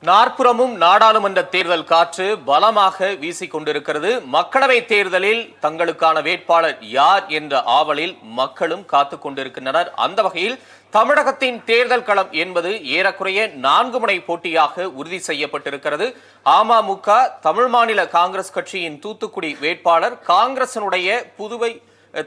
நாற்புறமும் நாடாளுமன்ற தேர்தல் காற்று பலமாக வீசிக் கொண்டிருக்கிறது. மக்களவை தேர்தலில் தங்களுக்கான வேட்பாளர் யார் என்ற ஆவலில் மக்களும் காத்துக் கொண்டிருக்கின்றனர். அந்த வகையில் தமிழகத்தின் தேர்தல் களம் என்பது ஏறக்குறைய 4 முனை போட்டியாக உறுதி செய்யப்பட்டிருக்கிறது. அமமுக தமிழ் மாநில காங்கிரஸ் கட்சியின் தூத்துக்குடி வேட்பாளர், காங்கிரசினுடைய புதுவை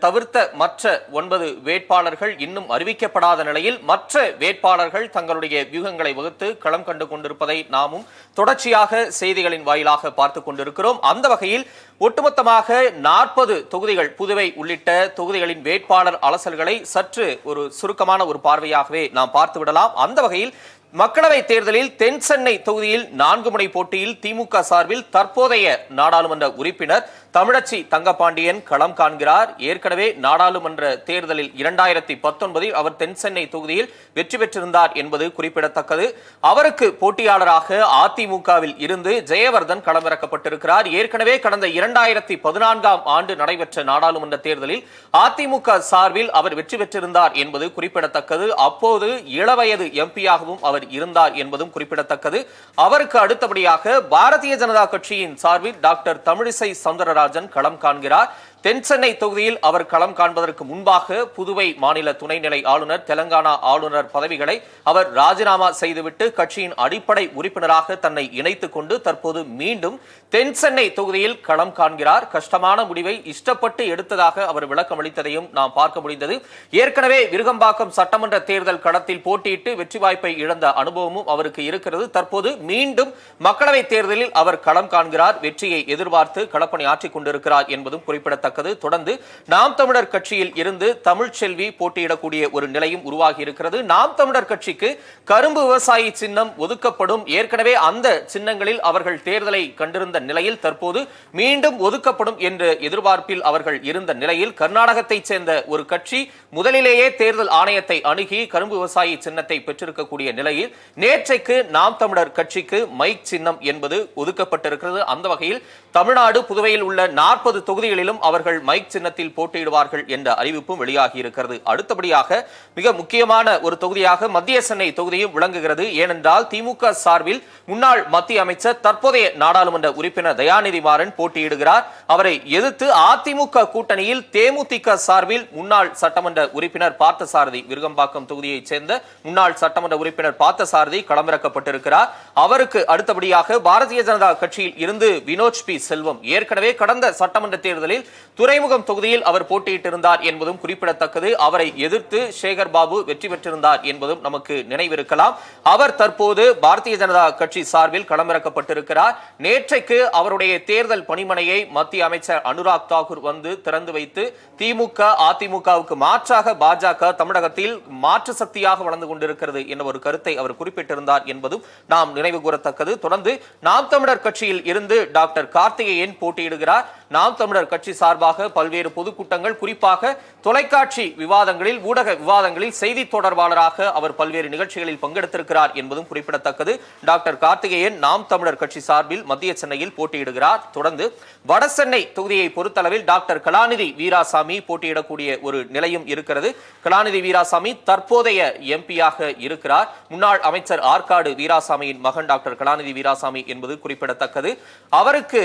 தவிர்த்த மற்ற 9 வேட்பாளர்கள் இன்னும் அறிவிக்கப்படாத நிலையில் மற்ற வேட்பாளர்கள் தங்களுடைய வியூகங்களை வகுத்து களம் கண்டு கொண்டிருப்பதை நாமும் தொடர்ச்சியாக செய்திகளின் வாயிலாக பார்த்துக் கொண்டிருக்கிறோம். அந்த வகையில் ஒட்டுமொத்தமாக 40 தொகுதிகள், புதுவை உள்ளிட்ட தொகுதிகளின் வேட்பாளர் அலசல்களை சற்று ஒரு சுருக்கமான ஒரு பார்வையாகவே நாம் பார்த்து விடலாம். அந்த வகையில் மக்களவை தேர்தலில் தென் சென்னை தொகுதியில் 4 முனை போட்டியில் திமுக சார்பில் தற்போதைய நாடாளுமன்ற உறுப்பினர் தமிழச்சி தங்கபாண்டியன் களம் காண்கிறார். ஏற்கனவே நாடாளுமன்ற தேர்தலில் 2019 அவர் தென் சென்னை தொகுதியில் வெற்றி பெற்றிருந்தார் என்பது குறிப்பிடத்தக்கது. அவருக்கு போட்டியாளராக அதிமுகவில் இருந்து ஜெயவர்தன் களமிறக்கப்பட்டிருக்கிறார். ஏற்கனவே கடந்த 2014ஆம் ஆண்டு நடைபெற்ற நாடாளுமன்ற தேர்தலில் அதிமுக சார்பில் அவர் வெற்றி பெற்றிருந்தார் என்பது குறிப்பிடத்தக்கது. அப்போது இளவயது எம்பியாகவும் அவர் இருந்தார் என்பதும் குறிப்பிடத்தக்கது. அவருக்கு அடுத்தபடியாக பாரதிய ஜனதா கட்சியின் சார்பில் டாக்டர் தமிழிசை சவுந்தரராஜன் களம் காண்கிறார். தென் சென்னை தொகுதியில் அவர் களம் காண்பதற்கு முன்பாக புதுவை மாநில துணைநிலை ஆளுநர், தெலங்கானா ஆளுநர் பதவிகளை அவர் ராஜினாமா செய்துவிட்டு கட்சியின் அடிப்படை உறுப்பினராக தன்னை இணைத்துக் கொண்டு தற்போது மீண்டும் தென் சென்னை தொகுதியில் களம் காண்கிறார். கஷ்டமான முடிவை இஷ்டப்பட்டு எடுத்ததாக அவர் விளக்கம் அளித்ததையும் நாம் பார்க்க முடிந்தது. ஏற்கனவே விருகம்பாக்கம் சட்டமன்ற தேர்தல் களத்தில் போட்டியிட்டு வெற்றி வாய்ப்பை இழந்த அனுபவமும் அவருக்கு இருக்கிறது. தற்போது மீண்டும் மக்களவை தேர்தலில் அவர் களம் காண்கிறார். வெற்றியை எதிர்பார்த்து களப்பணி ஆற்றிக் கொண்டிருக்கிறார் என்பதும் குறிப்பிடத்தக்கது. தொடர்ந்து நாம் தமிழர் கட்சியில் இருந்து தமிழ்ச்செல்வி போட்டியிடக்கூடிய ஒரு நிலையும் உருவாகி இருக்கிறது. நாம் தமிழர் கட்சிக்கு கரும்பு விவசாயி சின்னம் ஒதுக்கப்படும். ஏற்கனவே அந்த சின்னங்களில் அவர்கள் தேர்தலை கண்டிருந்த நிலையில் தற்போது மீண்டும் ஒதுக்கப்படும் என்ற எதிர்பார்ப்பில் அவர்கள் இருந்த நிலையில் கர்நாடகத்தை சேர்ந்த ஒரு கட்சி முதலிலேயே தேர்தல் ஆணையத்தை அணுகி கரும்பு விவசாயி சின்னத்தை பெற்றிருக்கக்கூடிய நிலையில் நேற்றைக்கு நாம் தமிழர் கட்சிக்கு மைக் சின்னம் என்பது ஒதுக்கப்பட்டிருக்கிறது. அந்த வகையில் தமிழ்நாடு, புதுவையில் உள்ள 40 தொகுதிகளிலும் அவர்கள் மைக் சின்னத்தில் போட்டியிடுவார்கள் என்ற அறிவிப்பும் வெளியாகி இருக்கிறது. அடுத்தபடியாக மிக முக்கியமான ஒரு தொகுதியாக மத்திய சென்னை தொகுதியும் விளங்குகிறது. ஏனென்றால் திமுக சார்பில் முன்னாள் மத்திய அமைச்சர், தற்போதைய நாடாளுமன்ற உறுப்பினர் தயாநிதி மாறன் போட்டியிடுகிறார். அவரை எதிர்த்து அதிமுக கூட்டணியில் தேமுதிக சார்பில் முன்னாள் சட்டமன்ற உறுப்பினர் பார்த்தசாரதி, விருகம்பாக்கம் தொகுதியைச் சேர்ந்த முன்னாள் சட்டமன்ற உறுப்பினர் பார்த்தசாரதி களமிறக்கப்பட்டிருக்கிறார். அவருக்கு அடுத்தபடியாக பாரதிய ஜனதா கட்சியில் இருந்து வினோத் பி செல்வம், ஏற்கனவே கடந்த சட்டமன்ற தேர்தலில் துறைமுகம் தொகுதியில் அவர் போட்டியிட்டிருந்தார் என்பதும் குறிப்பிடத்தக்கது. அவரை எதிர்த்து சேகர் பாபு வெற்றி பெற்றிருந்தார் என்பதும் நமக்கு நினைவிருக்கலாம். அவர் தற்போது பாரதிய ஜனதா கட்சி சார்பில் களமிறக்கப்பட்டிருக்கிறார். நேற்றைக்கு அவருடைய தேர்தல் பணிமனையை மத்திய அமைச்சர் அனுராக் தாக்கூர் வந்து திறந்து வைத்து திமுக அதிமுகவுக்கு மாற்றாக பாஜக தமிழகத்தில் மாற்று சக்தியாக வளர்ந்து கொண்டிருக்கிறது என்ற ஒரு கருத்தை அவர் குறிப்பிட்டிருந்தார் என்பதும் நாம் நினைவு கூறத்தக்கது. தொடர்ந்து நாம் தமிழர் கட்சியில் இருந்து டாக்டர் கார்த்திகேயன் போட்டியிடுகிறார். நாம் தமிழர் கட்சி சார்பாக பல்வேறு பொதுக்கூட்டங்கள், குறிப்பாக தொலைக்காட்சி விவாதங்களில், ஊடக விவாதங்களில் செய்தி தொடர்பாளராக அவர் பல்வேறு நிகழ்ச்சிகளில் பங்கெடுத்திருக்கிறார் என்பதும் குறிப்பிடத்தக்கது. டாக்டர் கார்த்திகேயன் நாம் தமிழர் கட்சி சார்பில் மத்திய சென்னையில் போட்டியிடுகிறார். தொடர்ந்து வட சென்னை தொகுதியை பொறுத்தளவில் டாக்டர் கலாநிதி வீராசாமி போட்டியிடக்கூடிய ஒரு நிலையும் இருக்கிறது. கலாநிதி வீராசாமி தற்போதைய எம்பியாக இருக்கிறார். முன்னாள் அமைச்சர் ஆற்காடு வீராசாமியின் மகன் டாக்டர் கலாநிதி வீராசாமி என்பது குறிப்பிடத்தக்கது. அவருக்கு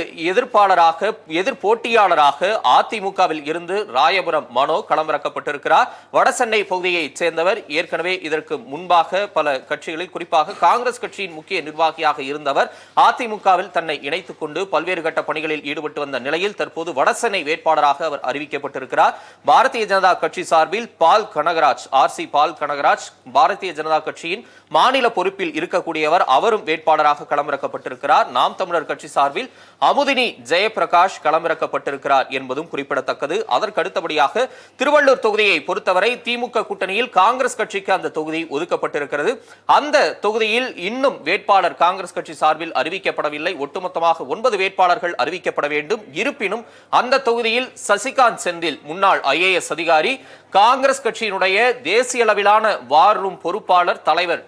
போட்டியாளராக அதிமுகவில் இருந்து ராயபுரம் மனோ களமிறக்கப்பட்டிருக்கிறார். வட சென்னை பகுதியைச் சேர்ந்தவர். ஏற்கனவே இதற்கு முன்பாக பல கட்சிகளில், குறிப்பாக காங்கிரஸ் கட்சியின் முக்கிய நிர்வாகியாக இருந்தவர். அதிமுகவில் தன்னை இணைத்துக் கொண்டு பல்வேறு கட்ட பணிகளில் ஈடுபட்டு வந்த நிலையில் தற்போது வட சென்னை வேட்பாளராக அவர் அறிவிக்கப்பட்டிருக்கிறார். பாரதிய ஜனதா கட்சி சார்பில் பால் கனகராஜ், RC பால் கனகராஜ் பாரதிய ஜனதா கட்சியின் மாநில பொறுப்பில் இருக்கக்கூடியவர். அவரும் வேட்பாளராக களமிறக்கப்பட்டிருக்கிறார். நாம் தமிழர் கட்சி சார்பில் அமுதினி ஜெயபிரகாஷ் களமிறக்கப்பட்டிருக்கிறார் என்பதும் குறிப்பிடத்தக்கது. அதற்கு அடுத்தபடியாக திருவள்ளூர் தொகுதியை பொறுத்தவரை திமுக கூட்டணியில் காங்கிரஸ் கட்சிக்கு அந்த தொகுதி ஒதுக்கப்பட்டிருக்கிறது. அந்த தொகுதியில் இன்னும் வேட்பாளர் காங்கிரஸ் கட்சி சார்பில் அறிவிக்கப்படவில்லை. ஒட்டுமொத்தமாக 9 வேட்பாளர்கள் அறிவிக்கப்பட வேண்டும். இருப்பினும் அந்த தொகுதியில் சசிகாந்த் செந்தில், முன்னாள் IAS அதிகாரி, காங்கிரஸ் கட்சியினுடைய தேசிய அளவிலான வார் ரூம் பொறுப்பாளர், தலைவர்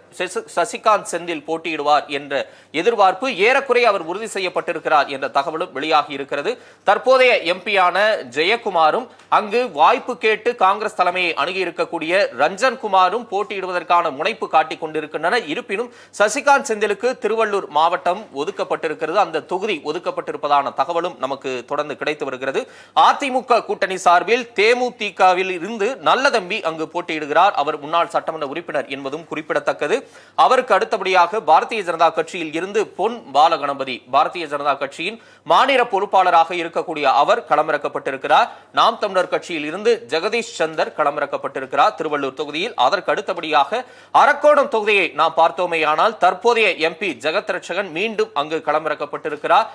சசிகாந்த் செந்தில் போட்டியிடுவார் என்ற எதிர்பார்ப்பு ஏறக்குறைய அவர் உறுதி செய்யப்பட்டிருக்கிறார் என்ற தகவலும் வெளியாகி இருக்கிறது. தற்போதைய எம்பியான ஜெயக்குமாரும் அங்கு வாய்ப்பு கேட்டு காங்கிரஸ் தலைமையை அணுகி இருக்கக்கூடிய ரஞ்சன் குமாரும் போட்டியிடுவதற்கான முனைப்பு காட்டிக் கொண்டிருக்கின்றனர். இருப்பினும் சசிகாந்த் செந்திலுக்கு திருவள்ளூர் மாவட்டம் ஒதுக்கப்பட்டிருக்கிறது, அந்த தொகுதி ஒதுக்கப்பட்டிருப்பதான தகவலும் நமக்கு தொடர்ந்து கிடைத்து வருகிறது. அதிமுக கூட்டணி சார்பில் தேமுதிகவில் இருந்து நல்லதம்பி அங்கு போட்டியிடுகிறார். அவர் முன்னாள் சட்டமன்ற உறுப்பினர் என்பதும் குறிப்பிடத்தக்கது. அவருக்கு அடுத்தபடியாக பாரதிய ஜனதா கட்சியில் இருந்து பொன் பாலகணபதி பாரதிய ஜனதா கட்சியின் மாநில பொறுப்பாளராக இருக்கக்கூடிய அவர் களமிறக்கப்பட்டிருக்கிறார். நாம் தமிழர் கட்சியில் இருந்து ஜெகதீஷ் சந்தர் களமிறக்கப்பட்டிருக்கிறார் திருவள்ளூர் தொகுதியில். அதற்கு அடுத்தபடியாக அரக்கோணம் தொகுதியை நாம் பார்த்தோமேயானால் தற்போதைய எம்பி ஜெகத் ரட்சகன் மீண்டும் அங்கு களமிறக்கப்பட்டிருக்கிறார்.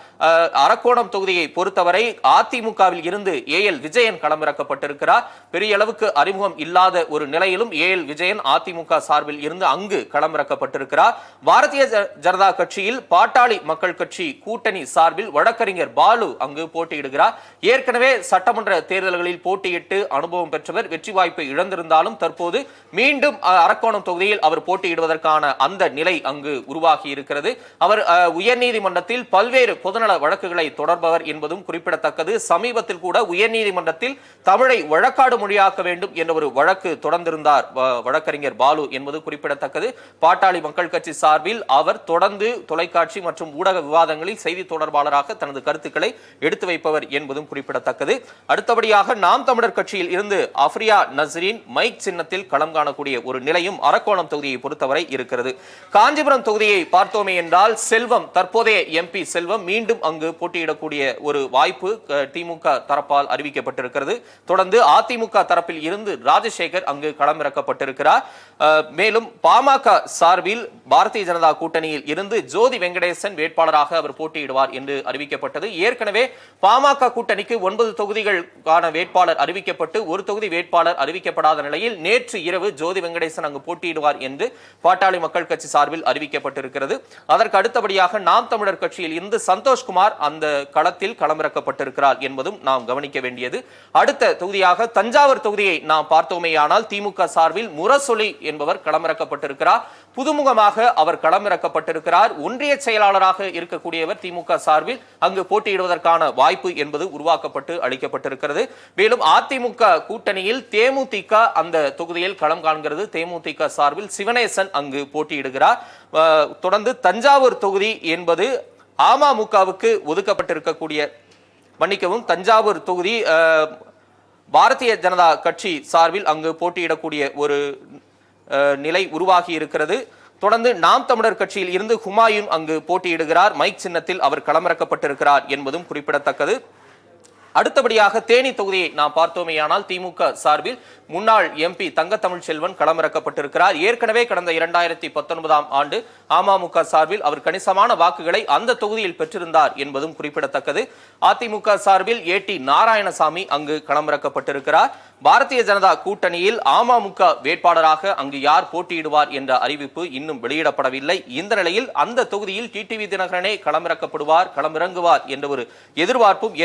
அரக்கோணம் தொகுதியை பொறுத்தவரை அதிமுகவில் இருந்து ஏஎல் விஜயன் களமிறக்கப்பட்டிருக்கிறார். பெரிய அளவுக்கு அறிமுகம் இல்லாத ஒரு நிலையிலும் ஏஎல் விஜயன் அதிமுக சார்பில் இருந்து அங்கு களமிறக்கப்பட்டிருக்கிறார். பாரதிய ஜனதா கட்சியில் பாட்டாளி மக்கள் கட்சி கூட்டணி சார்பில் வழக்கறிஞர் பாலு அங்கு போட்டியிடுகிறார். ஏற்கனவே சட்டமன்ற தேர்தல்களில் போட்டியிட்டு அனுபவம் பெற்றவர், வெற்றி வாய்ப்பை இழந்திருந்தாலும் தற்போது மீண்டும் அரக்கோணம் தொகுதியில் அவர் போட்டியிடுவதற்கான அந்த நிலை அங்கு உருவாகி இருக்கிறது. அவர் உயர்நீதிமன்றத்தில் பல்வேறு பொதுநல வழக்குகளை தொடர்பவர் என்பதும் குறிப்பிடத்தக்கது. சமீபத்தில் கூட உயர்நீதிமன்றத்தில் தமிழை வழக்காடு மொழியாக்க வேண்டும் என்ற ஒரு வழக்கு தொடர்ந்திருந்தார் வழக்கறிஞர் பாலு என்பது குறிப்பிடத்தக்கது. பாட்டாளி மக்கள் கட்சி சார்பில் அவர் தொடர்ந்து தொலைக்காட்சி மற்றும் ஊடக விவாதங்களில் செய்தி தொடர்பாளராக தனது கருத்துக்களை எடுத்து வைப்பவர் என்பதும் குறிப்பிடத்தக்கது. அடுத்தபடியாக நாம் தமிழர் கட்சியில் இருந்து அஃப்ரியா நஸ்ரீன் மைக் சின்னத்தில் களம் காணக்கூடிய ஒரு நிலையும் அரக்கோணம் தொகுதியை பொறுத்தவரை இருக்கிறது. காஞ்சிபுரம் தொகுதியை பார்த்தோமே என்றால் செல்வம், தற்போதைய எம்பி செல்வம் மீண்டும் அங்கு போட்டியிடக்கூடிய ஒரு வாய்ப்பு திமுக தரப்பால் அறிவிக்கப்பட்டிருக்கிறது. தொடர்ந்து அதிமுக தரப்பில் இருந்து ராஜசேகர் அங்கு களமிறக்கப்பட்டிருக்கிறார். மேலும் பாமக சார்பில் பாரதிய ஜனதா கூட்டணியில் இருந்து ஜோதி வெங்கடேசன் வேட்பாளராக அவர் போட்டியிடுவார் என்று அறிவிக்கப்பட்டது. ஏற்கனவே பாமக கூட்டணிக்கு 9 தொகுதிகளுக்கான வேட்பாளர் அறிவிக்கப்பட்டு ஒரு தொகுதி வேட்பாளர் அறிவிக்கப்படாத நிலையில் நேற்று இரவு ஜோதி வெங்கடேசன் அங்கு போட்டியிடுவார் என்று பாட்டாளி மக்கள் கட்சி சார்பில் அறிவிக்கப்பட்டிருக்கிறது. அதற்கு அடுத்தபடியாக நாம் தமிழர் கட்சியில் இருந்து சந்தோஷ்குமார் அந்த களத்தில் களமிறக்கப்பட்டிருக்கிறார் என்பதும் நாம் கவனிக்க வேண்டியது. அடுத்த தொகுதியாக தஞ்சாவூர் தொகுதியை நாம் பார்த்தோமேயானால் திமுக சார்பில் முரசொலி என்பவர் களமிறக்கப்பட்டிருக்கிறார். புதுமுகமாக அவர் களமிறக்கப்பட்டிருக்கிறார். ஒன்றிய செயலாளராக இருக்கக்கூடியவர் திமுக சார்பில் அங்கு போட்டியிடுவதற்கான வாய்ப்பு என்பது உருவாக்கப்பட்டு அளிக்கப்பட்டிருக்கிறது. மேலும் அதிமுக கூட்டணியில் தேமுதிக அந்த தொகுதியில் களம் காண்கிறது. தேமுதிக சார்பில் சிவனேசன் அங்கு போட்டியிடுகிறார். தொடர்ந்து தஞ்சாவூர் தொகுதி என்பது அமமுகவுக்கு ஒதுக்கப்பட்டிருக்கக்கூடிய தஞ்சாவூர் தொகுதி பாரதிய ஜனதா கட்சி சார்பில் அங்கு போட்டியிடக்கூடிய ஒரு நிலை உருவாகி இருக்கிறது. தொடர்ந்து நாம் தமிழர் கட்சியில் இருந்து ஹுமாயூன் அங்கு போட்டியிடுகிறார். மைக் சின்னத்தில் அவர் களமிறக்கப்பட்டிருக்கிறார் என்பதும் குறிப்பிடத்தக்கது. அடுத்தபடியாக தேனி தொகுதியை நாம் பார்த்தோமேயானால் திமுக சார்பில் முன்னாள் எம்பி தங்கத்தமிழ் செல்வன் களமிறக்கப்பட்டிருக்கிறார். ஏற்கனவே கடந்த 2019ஆம் ஆண்டு அமமுக சார்பில் அவர் கணிசமான வாக்குகளை அந்த தொகுதியில் பெற்றிருந்தார் என்பதும் குறிப்பிடத்தக்கது. அதிமுக சார்பில் ஏடி நாராயணசாமி அங்கு களமிறக்கப்பட்டிருக்கிறார். பாரதிய ஜனதா கூட்டணியில் அமமுக வேட்பாளராக அங்கு யார் போட்டியிடுவார் என்ற அறிவிப்பு இன்னும் வெளியிடப்படவில்லை. இந்த நிலையில் அந்த தொகுதியில் டிடிவி தினகரனே களமிறங்குவார் என்ற ஒரு எதிர்பார்ப்பும்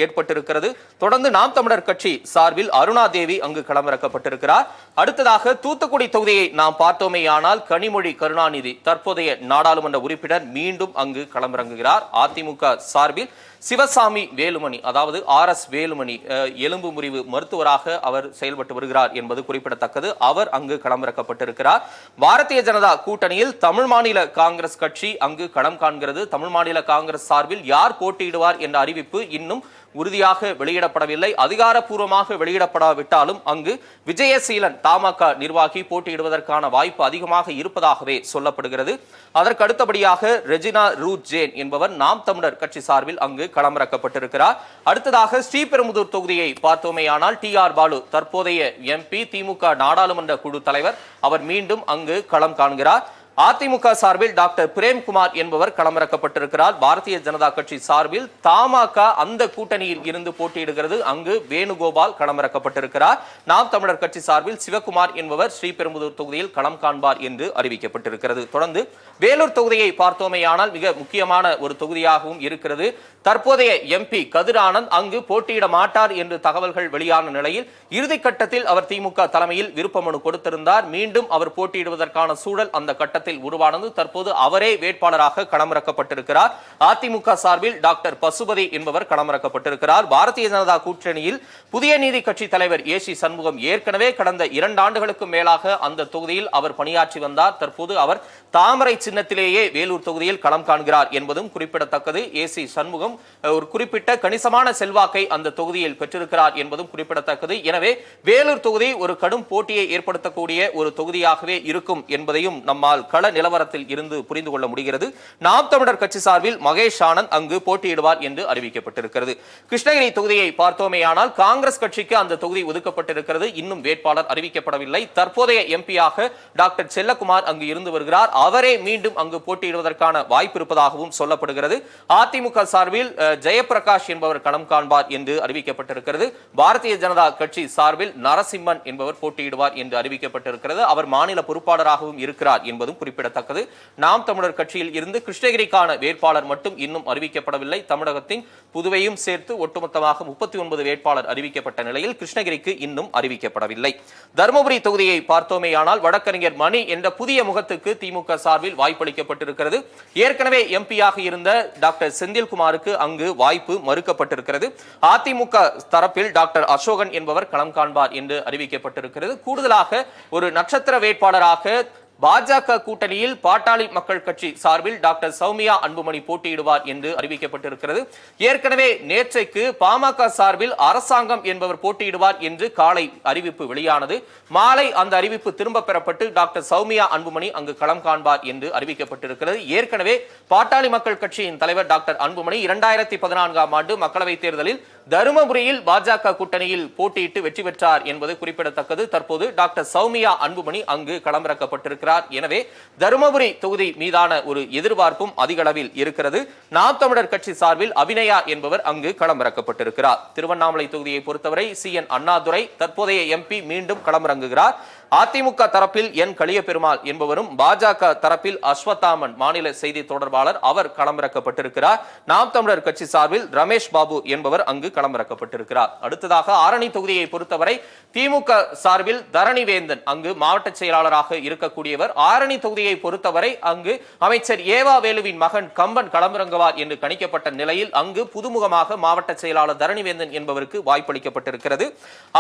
ஏற்பட்டிருக்கிறது. தொடர்ந்து நாம் தமிழர் கட்சி சார்பில் அருணா தேவி அங்கு களமிறக்கப்பட்டிருக்கிறார். அடுத்ததாக தூத்துக்குடி தொகுதியை நாம் பார்த்தோமேயானால் கனிமொழி கருணாநிதி தற்போதைய நாடாளுமன்ற உறுப்பினர் மீண்டும் அங்கு களமிறங்குகிறார். அதிமுக சார்பில் சிவசாமி வேலுமணி, அதாவது RS வேலுமணி, எலும்பு முறிவு மருத்துவராக அவர் செயல்பட்டு வருகிறார் என்பது குறிப்பிடத்தக்கது. அவர் அங்கு களமிறக்கப்பட்டிருக்கிறார். பாரதிய ஜனதா கூட்டணியில் தமிழ் மாநில காங்கிரஸ் கட்சி அங்கு களம் காண்கிறது. தமிழ் மாநில காங்கிரஸ் சார்பில் யார் போட்டியிடுவார் என்ற அறிவிப்பு இன்னும் உறுதியாக வெளியிடப்படவில்லை. அதிகாரப்பூர்வமாக வெளியிடப்படாவிட்டாலும் அங்கு விஜயசீலன் தமாக நிர்வாகி போட்டியிடுவதற்கான வாய்ப்பு அதிகமாக இருப்பதாகவே சொல்லப்படுகிறது. அதற்கு அடுத்தபடியாக ரெஜினா ரூத் ஜேன் என்பவர் நாம் தமிழர் கட்சி சார்பில் அங்கு களமிறக்கப்பட்டிருக்கிறார். அடுத்ததாக ஸ்ரீபெரும்புதூர் தொகுதியை பார்த்தோமேயானால் TR பாலு தற்போதைய MP திமுக நாடாளுமன்ற குழு தலைவர், அவர் மீண்டும் அங்கு களம் காண்கிறார். அதிமுக சார்பில் டாக்டர் பிரேம்குமார் என்பவர் களமிறக்கப்பட்டிருக்கிறார். பாரதிய ஜனதா கட்சி சார்பில் தமாக அந்த கூட்டணியில் இருந்து போட்டியிடுகிறது. அங்கு வேணுகோபால் களமிறக்கப்பட்டிருக்கிறார். நாம் தமிழர் கட்சி சார்பில் சிவகுமார் என்பவர் ஸ்ரீபெரும்புதூர் தொகுதியில் களம் காண்பார் என்று அறிவிக்கப்பட்டிருக்கிறது. தொடர்ந்து வேலூர் தொகுதியை பார்த்தோமேயானால் மிக முக்கியமான ஒரு தொகுதியாகவும் இருக்கிறது. தற்போதைய MP கதிர் ஆனந்த் அங்கு போட்டியிட மாட்டார் என்று தகவல்கள் வெளியான நிலையில் இறுதிக்கட்டத்தில் அவர் திமுக தலைமையில் விருப்ப மனு கொடுத்திருந்தார். மீண்டும் அவர் போட்டியிடுவதற்கான சூழல் அந்த கட்டத்தில் காலகட்டத்தில் உருவானது. தற்போது அவரே வேட்பாளராக களமிறக்கப்பட்டிருக்கிறார். அதிமுக சார்பில் டாக்டர் பசுபதி என்பவர் களமிறக்கப்பட்டிருக்கிறார். பாரதிய ஜனதா கூட்டணியில் புதிய நீதி கட்சி தலைவர் ஏசி சண்முகம் ஏற்கனவே கடந்த 2 ஆண்டுகளுக்கு மேலாக அந்த தொகுதியில் அவர் பணியாற்றி வந்தார். தற்போது அவர் தாமரை சின்னத்திலேயே வேலூர் தொகுதியில் களம் காண்கிறார் என்பதும் குறிப்பிடத்தக்கது. ஏசி சண்முகம் ஒரு குறிப்பிட்ட கணிசமான செல்வாக்கை அந்த தொகுதியில் பெற்றிருக்கிறார் என்பதும் குறிப்பிடத்தக்கது. எனவே வேலூர் தொகுதி ஒரு கடும் போட்டியை ஏற்படுத்தக்கூடிய ஒரு தொகுதியாகவே இருக்கும் என்பதையும் நம்மால் கள நிலவரத்தில் இருந்து புரிந்து கொள்ள முடிகிறது. நாம் தமிழர் கட்சி சார்பில் மகேஷ் ஆனந்த் அங்கு போட்டியிடுவார் என்று அறிவிக்கப்பட்டிருக்கிறது. கிருஷ்ணகிரி தொகுதியை பார்த்தோமேயானால் காங்கிரஸ் கட்சிக்கு அந்த தொகுதி ஒதுக்கப்பட்டிருக்கிறது. இன்னும் வேட்பாளர் அறிவிக்கப்படவில்லை. தற்போதைய எம்பியாக டாக்டர் செல்லக்குமார் அங்கு இருந்து வருகிறார். அவரே மீண்டும் அங்கு போட்டியிடுவதற்கான வாய்ப்பு இருப்பதாகவும் சொல்லப்படுகிறது. அதிமுக சார்பில் ஜெயபிரகாஷ் என்பவர் களம் காண்பார் என்று அறிவிக்கப்பட்டிருக்கிறது. பாரதிய ஜனதா கட்சி சார்பில் நரசிம்மன் என்பவர் போட்டியிடுவார் என்று அறிவிக்கப்பட்டிருக்கிறது. அவர் மாநில பொறுப்பாளராகவும் இருக்கிறார் என்பதும் குறிப்பிடத்தக்கது. நாம் தமிழர் கட்சியில் இருந்து கிருஷ்ணகிரிக்கான வேட்பாளர் மட்டும் இன்னும் அறிவிக்கப்படவில்லை. தமிழகத்தின் புதுவையும் சேர்த்து ஒட்டுமொத்தமாக 39 வேட்பாளர் அறிவிக்கப்பட்ட நிலையில் கிருஷ்ணகிரிக்கு இன்னும் அறிவிக்கப்படவில்லை. தருமபுரி தொகுதியை பார்த்தோமேயானால் வழக்கறிஞர் மணி என்ற புதிய முகத்துக்கு திமுக சார்பில் வாய்ப்பளிக்கப்பட்டிருக்கிறது. ஏற்கனவே எம்பியாக இருந்த டாக்டர் செந்தில்குமாருக்கு அங்கு வாய்ப்பு மறுக்கப்பட்டிருக்கிறது. அதிமுக தரப்பில் டாக்டர் அசோகன் என்பவர் களம் காண்பார் என்று அறிவிக்கப்பட்டிருக்கிறது. கூடுதலாக ஒரு நட்சத்திர வேட்பாளராக பாஜக கூட்டணியில் பாட்டாளி மக்கள் கட்சி சார்பில் டாக்டர் சௌமியா அன்புமணி போட்டியிடுவார் என்று அறிவிக்கப்பட்டிருக்கிறது. ஏற்கனவே நேற்றைக்கு பாமக சார்பில் அரசாங்கம் என்பவர் போட்டியிடுவார் என்று காலை அறிவிப்பு வெளியானது. மாலை அந்த அறிவிப்பு திரும்ப பெறப்பட்டு டாக்டர் சௌமியா அன்புமணி அங்கு களம் காண்பார் என்று அறிவிக்கப்பட்டிருக்கிறது. ஏற்கனவே பாட்டாளி மக்கள் கட்சியின் தலைவர் டாக்டர் அன்புமணி 2014ஆம் ஆண்டு மக்களவைத் தேர்தலில் தருமபுரியில் பாஜக கூட்டணியில் போட்டியிட்டு வெற்றி பெற்றார் என்பது குறிப்பிடத்தக்கது. தற்போது டாக்டர் சௌமியா அன்புமணி அங்கு களமிறக்கப்பட்டிருக்கிறார். எனவே தருமபுரி தொகுதி மீதான ஒரு எதிர்பார்ப்பும் அதிக அளவில் இருக்கிறது. நாம் தமிழர் கட்சி சார்பில் அபிநயா என்பவர் அங்கு களமிறக்கப்பட்டிருக்கிறார். திருவண்ணாமலை தொகுதியை பொறுத்தவரை CN அண்ணாதுரை தற்போதைய MP மீண்டும் களமிறங்குகிறார். அதிமுக தரப்பில் என் களியபெருமாள் என்பவரும் பாஜக தரப்பில் அஸ்வத்தாமன் மாநில செய்தி தொடர்பாளர் அவர் களமிறக்கப்பட்டிருக்கிறார். நாம் தமிழர் கட்சி சார்பில் ரமேஷ் பாபு என்பவர் அங்கு களமிறக்கப்பட்டிருக்கிறார். அடுத்ததாக ஆரணி தொகுதியை பொறுத்தவரை திமுக சார்பில் தரணிவேந்தன் அங்கு மாவட்ட செயலாளராக இருக்கக்கூடியவர். ஆரணி தொகுதியை பொறுத்தவரை அங்கு அமைச்சர் ஏவா வேலுவின் மகன் கம்பன் களமிறங்குவார் என்று கணிக்கப்பட்ட நிலையில் அங்கு புதுமுகமாக மாவட்ட செயலாளர் தரணிவேந்தன் என்பவருக்கு வாய்ப்பளிக்கப்பட்டிருக்கிறது.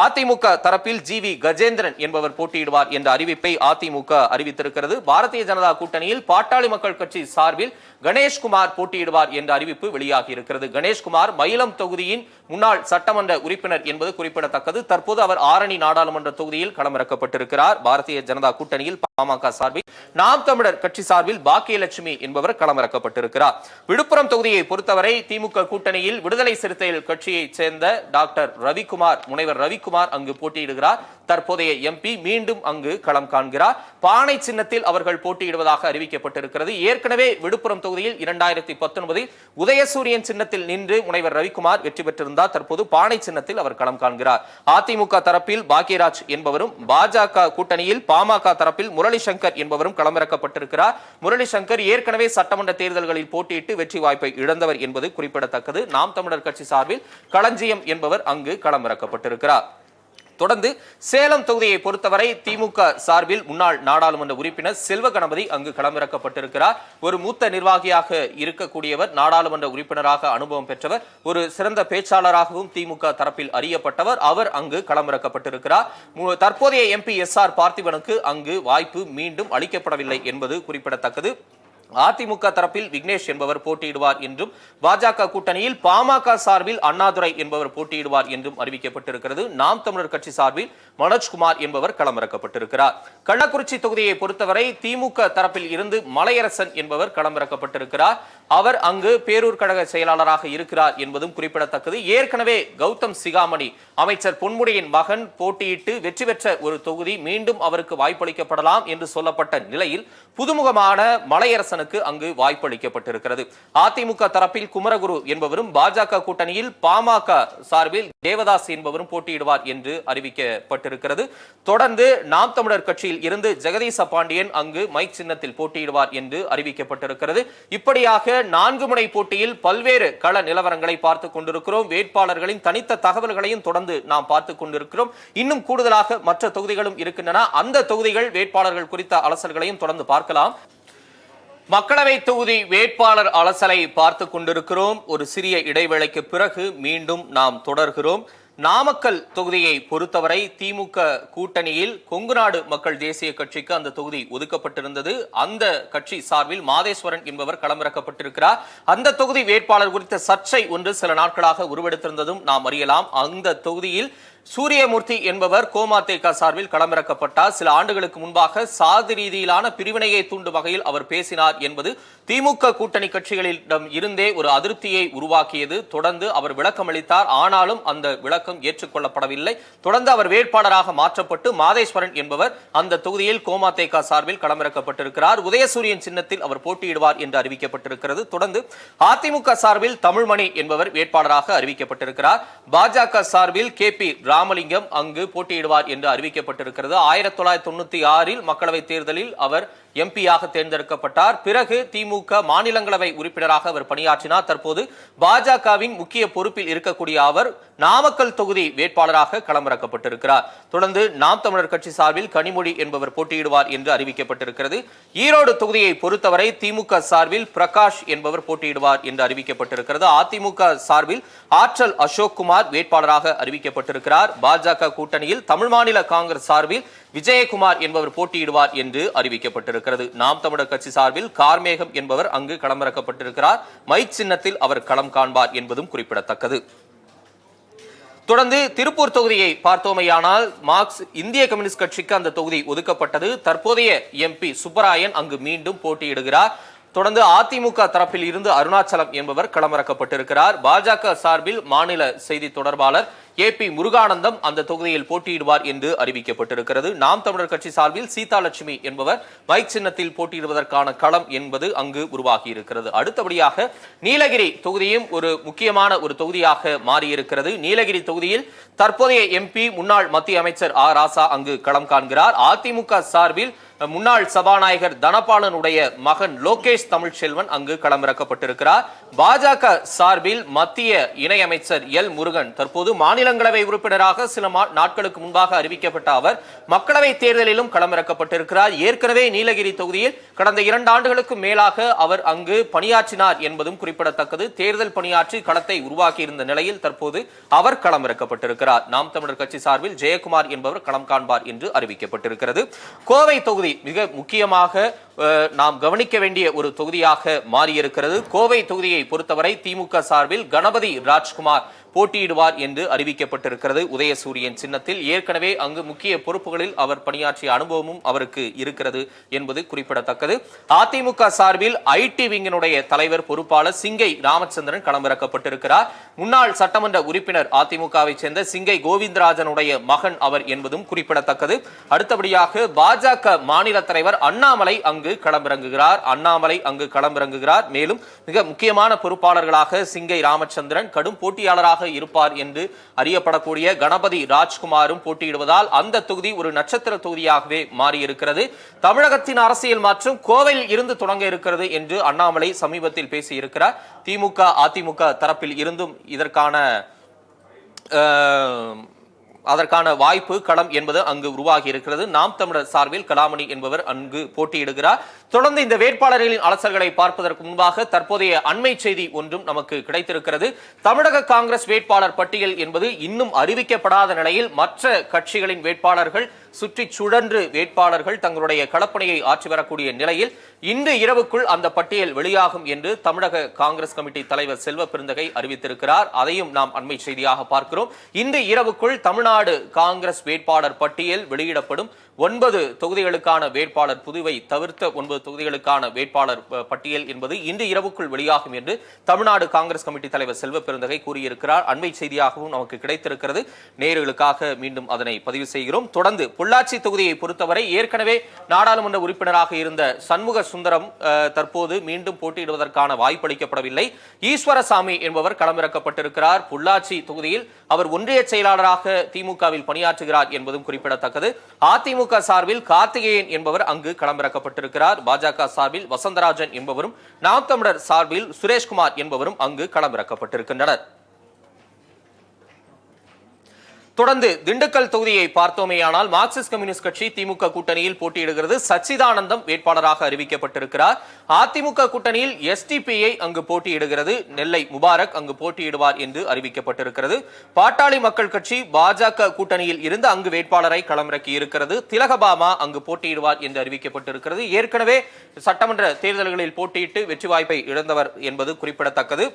அதிமுக தரப்பில் GV கஜேந்திரன் என்பவர் போட்டியிடுவார் என்ற அறிவிப்பை அதிமுக அறிவித்திருக்கிறது. பாரதிய ஜனதா கூட்டணியில் பாட்டாளி மக்கள் கட்சி சார்பில் கணேஷ்குமார் போட்டியிடுவார் என்ற அறிவிப்பு வெளியாகி இருக்கிறது. கணேஷ்குமார் மயிலம் தொகுதியின் முன்னாள் சட்டமன்ற உறுப்பினர் என்பது குறிப்பிடத்தக்கது. தற்போது அவர் ஆரணி நாடாளுமன்ற தொகுதியில் களமிறக்கப்பட்டிருக்கிறார். பாரதிய ஜனதா கூட்டணியில் பாமக சார்பில் நாம் தமிழர் கட்சி சார்பில் பாக்கியலட்சுமி என்பவர் களமிறக்கப்பட்டிருக்கிறார். விழுப்புரம் தொகுதியை பொறுத்தவரை திமுக கூட்டணியில் விடுதலை சிறுத்தைகள் கட்சியைச் சேர்ந்த டாக்டர் ரவிக்குமார் முனைவர் ரவிக்குமார் அங்கு போட்டியிடுகிறார். தற்போதைய MP மீண்டும் அங்கு களம் காண்கிறார். பானை சின்னத்தில் அவர்கள் போட்டியிடுவதாக அறிவிக்கப்பட்டிருக்கிறது. ஏற்கனவே விழுப்புரம் தொகுதியில் 2019 உதயசூரியன் சின்னத்தில் நின்று முனைவர் ரவிக்குமார் வெற்றி பெற்றிருந்தார். தற்போது பானை சின்னத்தில் அவர் களம் காண்கிறார். அதிமுக தரப்பில் பாக்கியராஜ் என்பவரும் பாஜக கூட்டணியில் பாமக தரப்பில் முரளி சங்கர் என்பவரும் களமிறக்கப்பட்டிருக்கிறார். முரளி சங்கர் ஏற்கனவே சட்டமன்ற தேர்தல்களில் போட்டியிட்டு வெற்றி வாய்ப்பை இழந்தவர் என்பது குறிப்பிடத்தக்கது. நாம் தமிழர் கட்சி சார்பில் களஞ்சியம் என்பவர் அங்கு களமிறக்கப்பட்டிருக்கிறார். தொடர்ந்து சேலம் தொகுதியை பொறுத்தவரை திமுக சார்பில் முன்னாள் நாடாளுமன்ற உறுப்பினர் செல்வ கணபதி அங்கு களமிறக்கப்பட்டிருக்கிறார். ஒரு மூத்த நிர்வாகியாக இருக்கக்கூடியவர், நாடாளுமன்ற உறுப்பினராக அனுபவம் பெற்றவர், ஒரு சிறந்த பேச்சாளராகவும் திமுக தரப்பில் அறியப்பட்டவர். அவர் அங்கு களமிறக்கப்பட்டிருக்கிறார். தற்போதைய MP SR பார்த்திபனுக்கு அங்கு வாய்ப்பு மீண்டும் அளிக்கப்படவில்லை என்பது குறிப்பிடத்தக்கது. அதிமுக தரப்பில் விக்னேஷ் என்பவர் போட்டியிடுவார் என்றும் பாஜக கூட்டணியில் பாமக சார்பில் அண்ணாதுரை என்பவர் போட்டியிடுவார் என்றும் அறிவிக்கப்பட்டிருக்கிறது. நாம் தமிழர் கட்சி சார்பில் மனோஜ்குமார் என்பவர் களமிறக்கப்பட்டிருக்கிறார். கள்ளக்குறிச்சி தொகுதியை பொறுத்தவரை திமுக தரப்பில் இருந்து மலையரசன் என்பவர் களமிறக்கப்பட்டிருக்கிறார். அவர் அங்கு பேரூர் கழக செயலாளராக இருக்கிறார் என்பதும் குறிப்பிடத்தக்கது. ஏற்கனவே கௌதம் சிகாமணி அமைச்சர் பொன்முடியின் மகன் போட்டியிட்டு வெற்றி பெற்ற ஒரு தொகுதி மீண்டும் அவருக்கு வாய்ப்பளிக்கப்படலாம் என்று சொல்லப்பட்ட நிலையில் புதுமுகமான மலையரசனுக்கு அங்கு வாய்ப்பளிக்கப்பட்டிருக்கிறது. அதிமுக தரப்பில் குமரகுரு என்பவரும் பாஜக கூட்டணியில் பாமக சார்பில் தேவதாஸ் என்பவரும் போட்டியிடுவார் என்று அறிவிக்கப்பட்டிருக்கிறது. தொடர்ந்து நாம் தமிழர் கட்சியில் இருந்து ஜெகதீச பாண்டியன் அங்கு மைக் சின்னத்தில் போட்டியிடுவார் என்று அறிவிக்கப்பட்டிருக்கிறது. இப்படியாக 4 முனை போட்டியில் பல்வேறு கள நிலவரங்களை பார்த்துக் கொண்டிருக்கிறோம். வேட்பாளர்களின் தனித்த தகவல்களையும் தொடர்ந்து நாம் பார்த்துக் கொண்டிருக்கிறோம். இன்னும் கூடுதலாக மற்ற தொகுதிகளும் இருக்கின்றன. அந்த தொகுதிகள் வேட்பாளர்கள் குறித்த அலசல்களையும் தொடர்ந்து பார்க்கலாம். மக்களவை தொகுதி வேட்பாளர் அலசலை பார்த்துக் கொண்டிருக்கிறோம். ஒரு சிறிய இடைவேளைக்கு பிறகு மீண்டும் நாம் தொடர்கிறோம். நாமக்கல் தொகுதியை பொறுத்தவரை திமுக கூட்டணியில் கொங்குநாடு மக்கள் தேசிய கட்சிக்கு அந்த தொகுதி ஒதுக்கப்பட்டிருந்தது. அந்த கட்சி சார்பில் மாதேஸ்வரன் என்பவர் களமிறக்கப்பட்டிருக்கிறார். அந்த தொகுதி வேட்பாளர் குறித்த சர்ச்சை ஒன்று சில நாட்களாக உருவெடுத்திருந்ததும் நாம் அறியலாம். அந்த தொகுதியில் சூரியமூர்த்தி என்பவர் கோமாதேக சார்பில் களமிறக்கப்பட்டார். சில ஆண்டுகளுக்கு முன்பாக சாதி ரீதியிலான பிரிவினையை தூண்டும் வகையில் அவர் பேசினார் என்பது திமுக கூட்டணி கட்சிகளிடம் இருந்தே ஒரு அதிருப்தியை உருவாக்கியது. தொடர்ந்து அவர் விளக்கம் அளித்தார். ஆனாலும் அந்த விளக்கம் ஏற்றுக்கொள்ளப்படவில்லை. தொடர்ந்து அவர் வேட்பாளராக மாற்றப்பட்டு மாதேஸ்வரன் என்பவர் அந்த தொகுதியில் கோமாதேக சார்பில் களமிறக்கப்பட்டிருக்கிறார். உதயசூரியன் சின்னத்தில் அவர் போட்டியிடுவார் என்று அறிவிக்கப்பட்டிருக்கிறது. தொடர்ந்து அதிமுக சார்பில் தமிழ்மணி என்பவர் வேட்பாளராக அறிவிக்கப்பட்டிருக்கிறார். பாஜக சார்பில் KP ராமலிங்கம் அங்கு போட்டியிடுவார் என்று அறிவிக்கப்பட்டிருக்கிறது. 1996 மக்களவை தேர்தலில் அவர் MP-யாக தேர்ந்தெடுக்கப்பட்டார். பிறகு திமுக மாநிலங்களவை உறுப்பினராக அவர் பணியாற்றினார். தற்போது பாஜகவின் முக்கிய பொறுப்பில் இருக்கக்கூடிய அவர் நாமக்கல் தொகுதி வேட்பாளராக களமிறக்கப்பட்டிருக்கிறார். தொடர்ந்து நாம் தமிழர் கட்சி சார்பில் கனிமொழி என்பவர் போட்டியிடுவார் என்று அறிவிக்கப்பட்டிருக்கிறது. ஈரோடு தொகுதியை பொறுத்தவரை திமுக சார்பில் பிரகாஷ் என்பவர் போட்டியிடுவார் என்று அறிவிக்கப்பட்டிருக்கிறது. அதிமுக சார்பில் ஆற்றல் அசோக்குமார் வேட்பாளராக அறிவிக்கப்பட்டிருக்கிறார். பாஜக கூட்டணியில் தமிழ் மாநில காங்கிரஸ் சார்பில் விஜயகுமார் என்பவர் போட்டியிடுவார் என்று அறிவிக்கப்பட்டிருக்கிறது. நாம் தமிழர் கட்சி சார்பில் கார்மேகம் என்பவர் அங்கு களமிறக்கப்பட்டிருக்கிறார். மைக் சின்னத்தில் அவர் களம் காண்பார் என்பதும் குறிப்பிடத்தக்கது. தொடர்ந்து திருப்பூர் தொகுதியை பார்த்தோமையானால் மார்க்ஸ் இந்திய கம்யூனிஸ்ட் கட்சிக்கு அந்த தொகுதி ஒதுக்கப்பட்டது. தற்போதைய MP சுப்பராயன் அங்கு மீண்டும் போட்டியிடுகிறார். தொடர்ந்து அதிமுக தரப்பில் இருந்து அருணாச்சலம் என்பவர் களமிறக்கப்பட்டிருக்கிறார். பாஜக சார்பில் மாநில செய்தி தொடர்பாளர் AP முருகானந்தம் அந்த தொகுதியில் போட்டியிடுவார் என்று அறிவிக்கப்பட்டிருக்கிறது. நாம் தமிழர் கட்சி சார்பில் சீதாலட்சுமி என்பவர் மைக் சின்னத்தில் போட்டியிடுவதற்கான களம் என்பது அங்கு உருவாகி இருக்கிறது. அடுத்தபடியாக நீலகிரி தொகுதியும் ஒரு முக்கியமான ஒரு தொகுதியாக மாறியிருக்கிறது. நீலகிரி தொகுதியில் தற்போதைய MP முன்னாள் மத்திய அமைச்சர் R. ராசா அங்கு களம் காண்கிறார். அதிமுக சார்பில் முன்னாள் சபாநாயகர் தனபாலனுடைய மகன் லோகேஷ் தமிழ்ச்செல்வன் அங்கு களமிறக்கப்பட்டிருக்கிறார். பாஜக சார்பில் மத்திய இணையமைச்சர் L. முருகன் தற்போது மாநிலங்களவை உறுப்பினராக சில நாட்களுக்கு முன்பாக அறிவிக்கப்பட்ட அவர் மக்களவை தேர்தலிலும் களமிறக்கப்பட்டிருக்கிறார். ஏற்கனவே நீலகிரி தொகுதியில் கடந்த 2 ஆண்டுகளுக்கு மேலாக அவர் அங்கு பணியாற்றினார் என்பதும் குறிப்பிடத்தக்கது. தேர்தல் பணியாற்றி களத்தை உருவாக்கியிருந்த நிலையில் தற்போது அவர் களமிறக்கப்பட்டிருக்கிறார். நாம் தமிழர் கட்சி சார்பில் ஜெயக்குமார் என்பவர் களம் காண்பார் என்று அறிவிக்கப்பட்டிருக்கிறது. கோவை தொகுதி மிக முக்கியமாக நாம் கவனிக்க வேண்டிய ஒரு தொகுதியாக மாறியிருக்கிறது. கோவை தொகுதியை பொறுத்தவரை திமுக சார்பில் கணபதி ராஜ்குமார் போட்டியிடுவார் என்று அறிவிக்கப்பட்டிருக்கிறது. உதயசூரியன் சின்னத்தில் ஏற்கனவே அங்கு முக்கிய பொறுப்புகளில் அவர் பணியாற்றிய அனுபவமும் அவருக்கு இருக்கிறது என்பது குறிப்பிடத்தக்கது. அதிமுக சார்பில் IT விங்கினுடைய தலைவர் பொறுப்பாளர் சிங்கை ராமச்சந்திரன் களமிறக்கப்பட்டிருக்கிறார். முன்னாள் சட்டமன்ற உறுப்பினர் அதிமுகவை சேர்ந்த சிங்கை கோவிந்தராஜனுடைய மகன் அவர் என்பதும் குறிப்பிடத்தக்கது. அடுத்தபடியாக பாஜக மாநில தலைவர் அண்ணாமலை அங்கு களமிறங்குகிறார். மேலும் மிக முக்கியமான பொறுப்பாளர்களாக சிங்கை ராமச்சந்திரன், கடும் போட்டியாளராக இருப்பார் என்று அறியப்படக்கூடிய கணபதி ராஜ்குமாரும் போட்டியிடுவதால் அந்த தொகுதி ஒரு நட்சத்திர தொகுதியாகவே மாறியிருக்கிறது. தமிழகத்தின் அரசியல் மாற்றம் கோவையில் இருந்து தொடங்க இருக்கிறது என்று அண்ணாமலை சமீபத்தில் பேசியிருக்கிறார். திமுக அதிமுக தரப்பில் இருந்தும் அதற்கான வாய்ப்பு களம் என்பது அங்கு உருவாகி இருக்கிறது. நாம் தமிழர் சார்பில் கலாமணி என்பவர் அங்கு போட்டியிடுகிறார். தொடர்ந்து இந்த வேட்பாளர்களின் அலசல்களை பார்ப்பதற்கு முன்பாக தற்போதைய அண்மை செய்தி ஒன்றும் நமக்கு கிடைத்திருக்கிறது. தமிழக காங்கிரஸ் வேட்பாளர் பட்டியல் என்பது இன்னும் அறிவிக்கப்படாத நிலையில் மற்ற கட்சிகளின் வேட்பாளர்கள் சுற்றி சுழன்று வேட்பாளர்கள் தங்களுடைய களப்பணியை ஆற்றி வரக்கூடிய நிலையில் இன்று இரவுக்குள் அந்த பட்டியல் வெளியாகும் என்று தமிழக காங்கிரஸ் கமிட்டி தலைவர் செல்வ பெருந்தகை அறிவித்திருக்கிறார். அதையும் நாம் அண்மை செய்தியாக பார்க்கிறோம். இன்று இரவுக்குள் தமிழ்நாடு காங்கிரஸ் வேட்பாளர் பட்டியல் வெளியிடப்படும். 9 தொகுதிகளுக்கான வேட்பாளர், புதுவை தவிர்த்த 9 தொகுதிகளுக்கான வேட்பாளர் பட்டியல் என்பது இன்று இரவுக்குள் வெளியாகும் என்று தமிழ்நாடு காங்கிரஸ் கமிட்டி தலைவர் செல்வ பெருந்தகை கூறியிருக்கிறார். அண்மை செய்தியாகவும் நமக்கு கிடைத்திருக்கிறது. நேயர்களுக்காக மீண்டும் அதனை பதிவு செய்கிறோம். தொடர்ந்து பொள்ளாச்சி தொகுதியை பொறுத்தவரை ஏற்கனவே நாடாளுமன்ற உறுப்பினராக இருந்த சண்முக சுந்தரம் தற்போது மீண்டும் போட்டியிடுவதற்கான வாய்ப்பளிக்கப்படவில்லை. ஈஸ்வரசாமி என்பவர் களமிறக்கப்பட்டிருக்கிறார். பொள்ளாச்சி தொகுதியில் அவர் ஒன்றிய செயலாளராக திமுகவில் பணியாற்றுகிறார் என்பதும் குறிப்பிடத்தக்கது. அதிமுக அதிமுக சார்பில் கார்த்திகேயன் என்பவர் அங்கு களமிறக்கப்பட்டிருக்கிறார். பாஜக சார்பில் வசந்தராஜன் என்பவரும், நாம் தமிழர் சார்பில் சுரேஷ்குமார் என்பவரும் அங்கு களமிறக்கப்பட்டிருக்கின்றனர். தொடர்ந்து திண்டுக்கல் தொகுதியை பார்த்தோமேயானால் மார்க்சிஸ்ட் கம்யூனிஸ்ட் கட்சி திமுக கூட்டணியில் போட்டியிடுகிறது. சச்சிதானந்தம் வேட்பாளராக அறிவிக்கப்பட்டிருக்கிறார். அதிமுக கூட்டணியில் எஸ்டிபிஐ அங்கு போட்டியிடுகிறது. நெல்லை முபாரக் அங்கு போட்டியிடுவார் என்று அறிவிக்கப்பட்டிருக்கிறது. பாட்டாளி மக்கள் கட்சி பாஜக கூட்டணியில் இருந்து அங்கு வேட்பாளரை களமிறக்கி இருக்கிறது. திலகபாமா அங்கு போட்டியிடுவார் என்று அறிவிக்கப்பட்டிருக்கிறது. ஏற்கனவே சட்டமன்ற தேர்தல்களில் போட்டியிட்டு வெற்றி வாய்ப்பை இழந்தவர் என்பது குறிப்பிடத்தக்கது.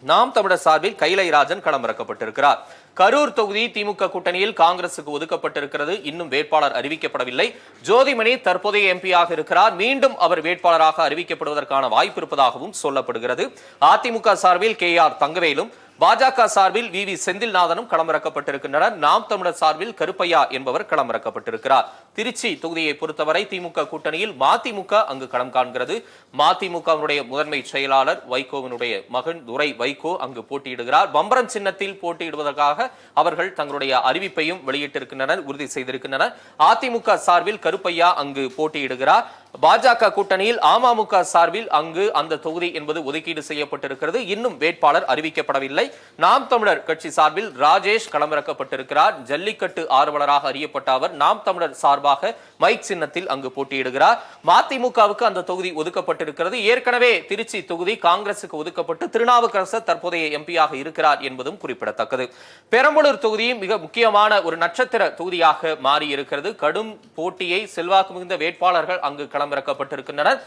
நாம் தமிழர் சார்பில் கைலைராஜன் களமிறக்கப்பட்டிருக்கிறார். கரூர் தொகுதி திமுக கூட்டணியில் காங்கிரசுக்கு ஒதுக்கப்பட்டிருக்கிறது. இன்னும் வேட்பாளர் அறிவிக்கப்படவில்லை. ஜோதிமணி தற்போதைய எம்பியாக இருக்கிறார். மீண்டும் அவர் வேட்பாளராக அறிவிக்கப்படுவதற்கான வாய்ப்பு இருப்பதாகவும் சொல்லப்படுகிறது. அதிமுக சார்பில் KR தங்கவேலும், பாஜக சார்பில் VV செந்தில்நாதனும் களமிறக்கப்பட்டிருக்கின்றனர். நாம் தமிழர் சார்பில் கருப்பையா என்பவர் களமிறக்கப்பட்டிருக்கிறார். திருச்சி தொகுதியை பொறுத்தவரை திமுக கூட்டணியில் மதிமுக அங்கு களம் காண்கிறது. மதிமுகவினுடைய முதன்மை செயலாளர் வைகோவினுடைய மகன் துரை வைகோ அங்கு போட்டியிடுகிறார். பம்பரம் சின்னத்தில் போட்டியிடுவதற்காக அவர்கள் தங்களுடைய அறிவிப்பையும் வெளியிட்டிருக்கின்றனர், உறுதி செய்திருக்கின்றனர். அதிமுக சார்பில் கருப்பையா அங்கு போட்டியிடுகிறார். பாஜக கூட்டணியில் அமமுக சார்பில் அங்கு அந்த தொகுதி என்பது ஒதுக்கீடு செய்யப்பட்டிருக்கிறது. இன்னும் வேட்பாளர் அறிவிக்கப்படவில்லை. நாம் தமிழர் கட்சி சார்பில் ராஜேஷ் களமிறக்கப்பட்டிருக்கிறார். ஜல்லிக்கட்டு ஆர்வலராக அறியப்பட்ட அவர் நாம் தமிழர் சார்பாக மைக் சின்னத்தில் அங்கு போட்டியிடுகிறார். மதிமுகவுக்கு அந்த தொகுதி ஒதுக்கப்பட்டிருக்கிறது. ஏற்கனவே திருச்சி தொகுதி காங்கிரசுக்கு ஒதுக்கப்பட்டு திருநாவுக்கரசர் தற்போதைய எம்பியாக இருக்கிறார் என்பதும் குறிப்பிடத்தக்கது. பெரம்பலூர் தொகுதியும் மிக முக்கியமான ஒரு நட்சத்திர தொகுதியாக மாறி இருக்கிறது. கடும் போட்டியை செல்வாக்கு மிகுந்த வேட்பாளர்கள் அங்கு களமிறக்கப்பட்டிருக்கின்றனர்.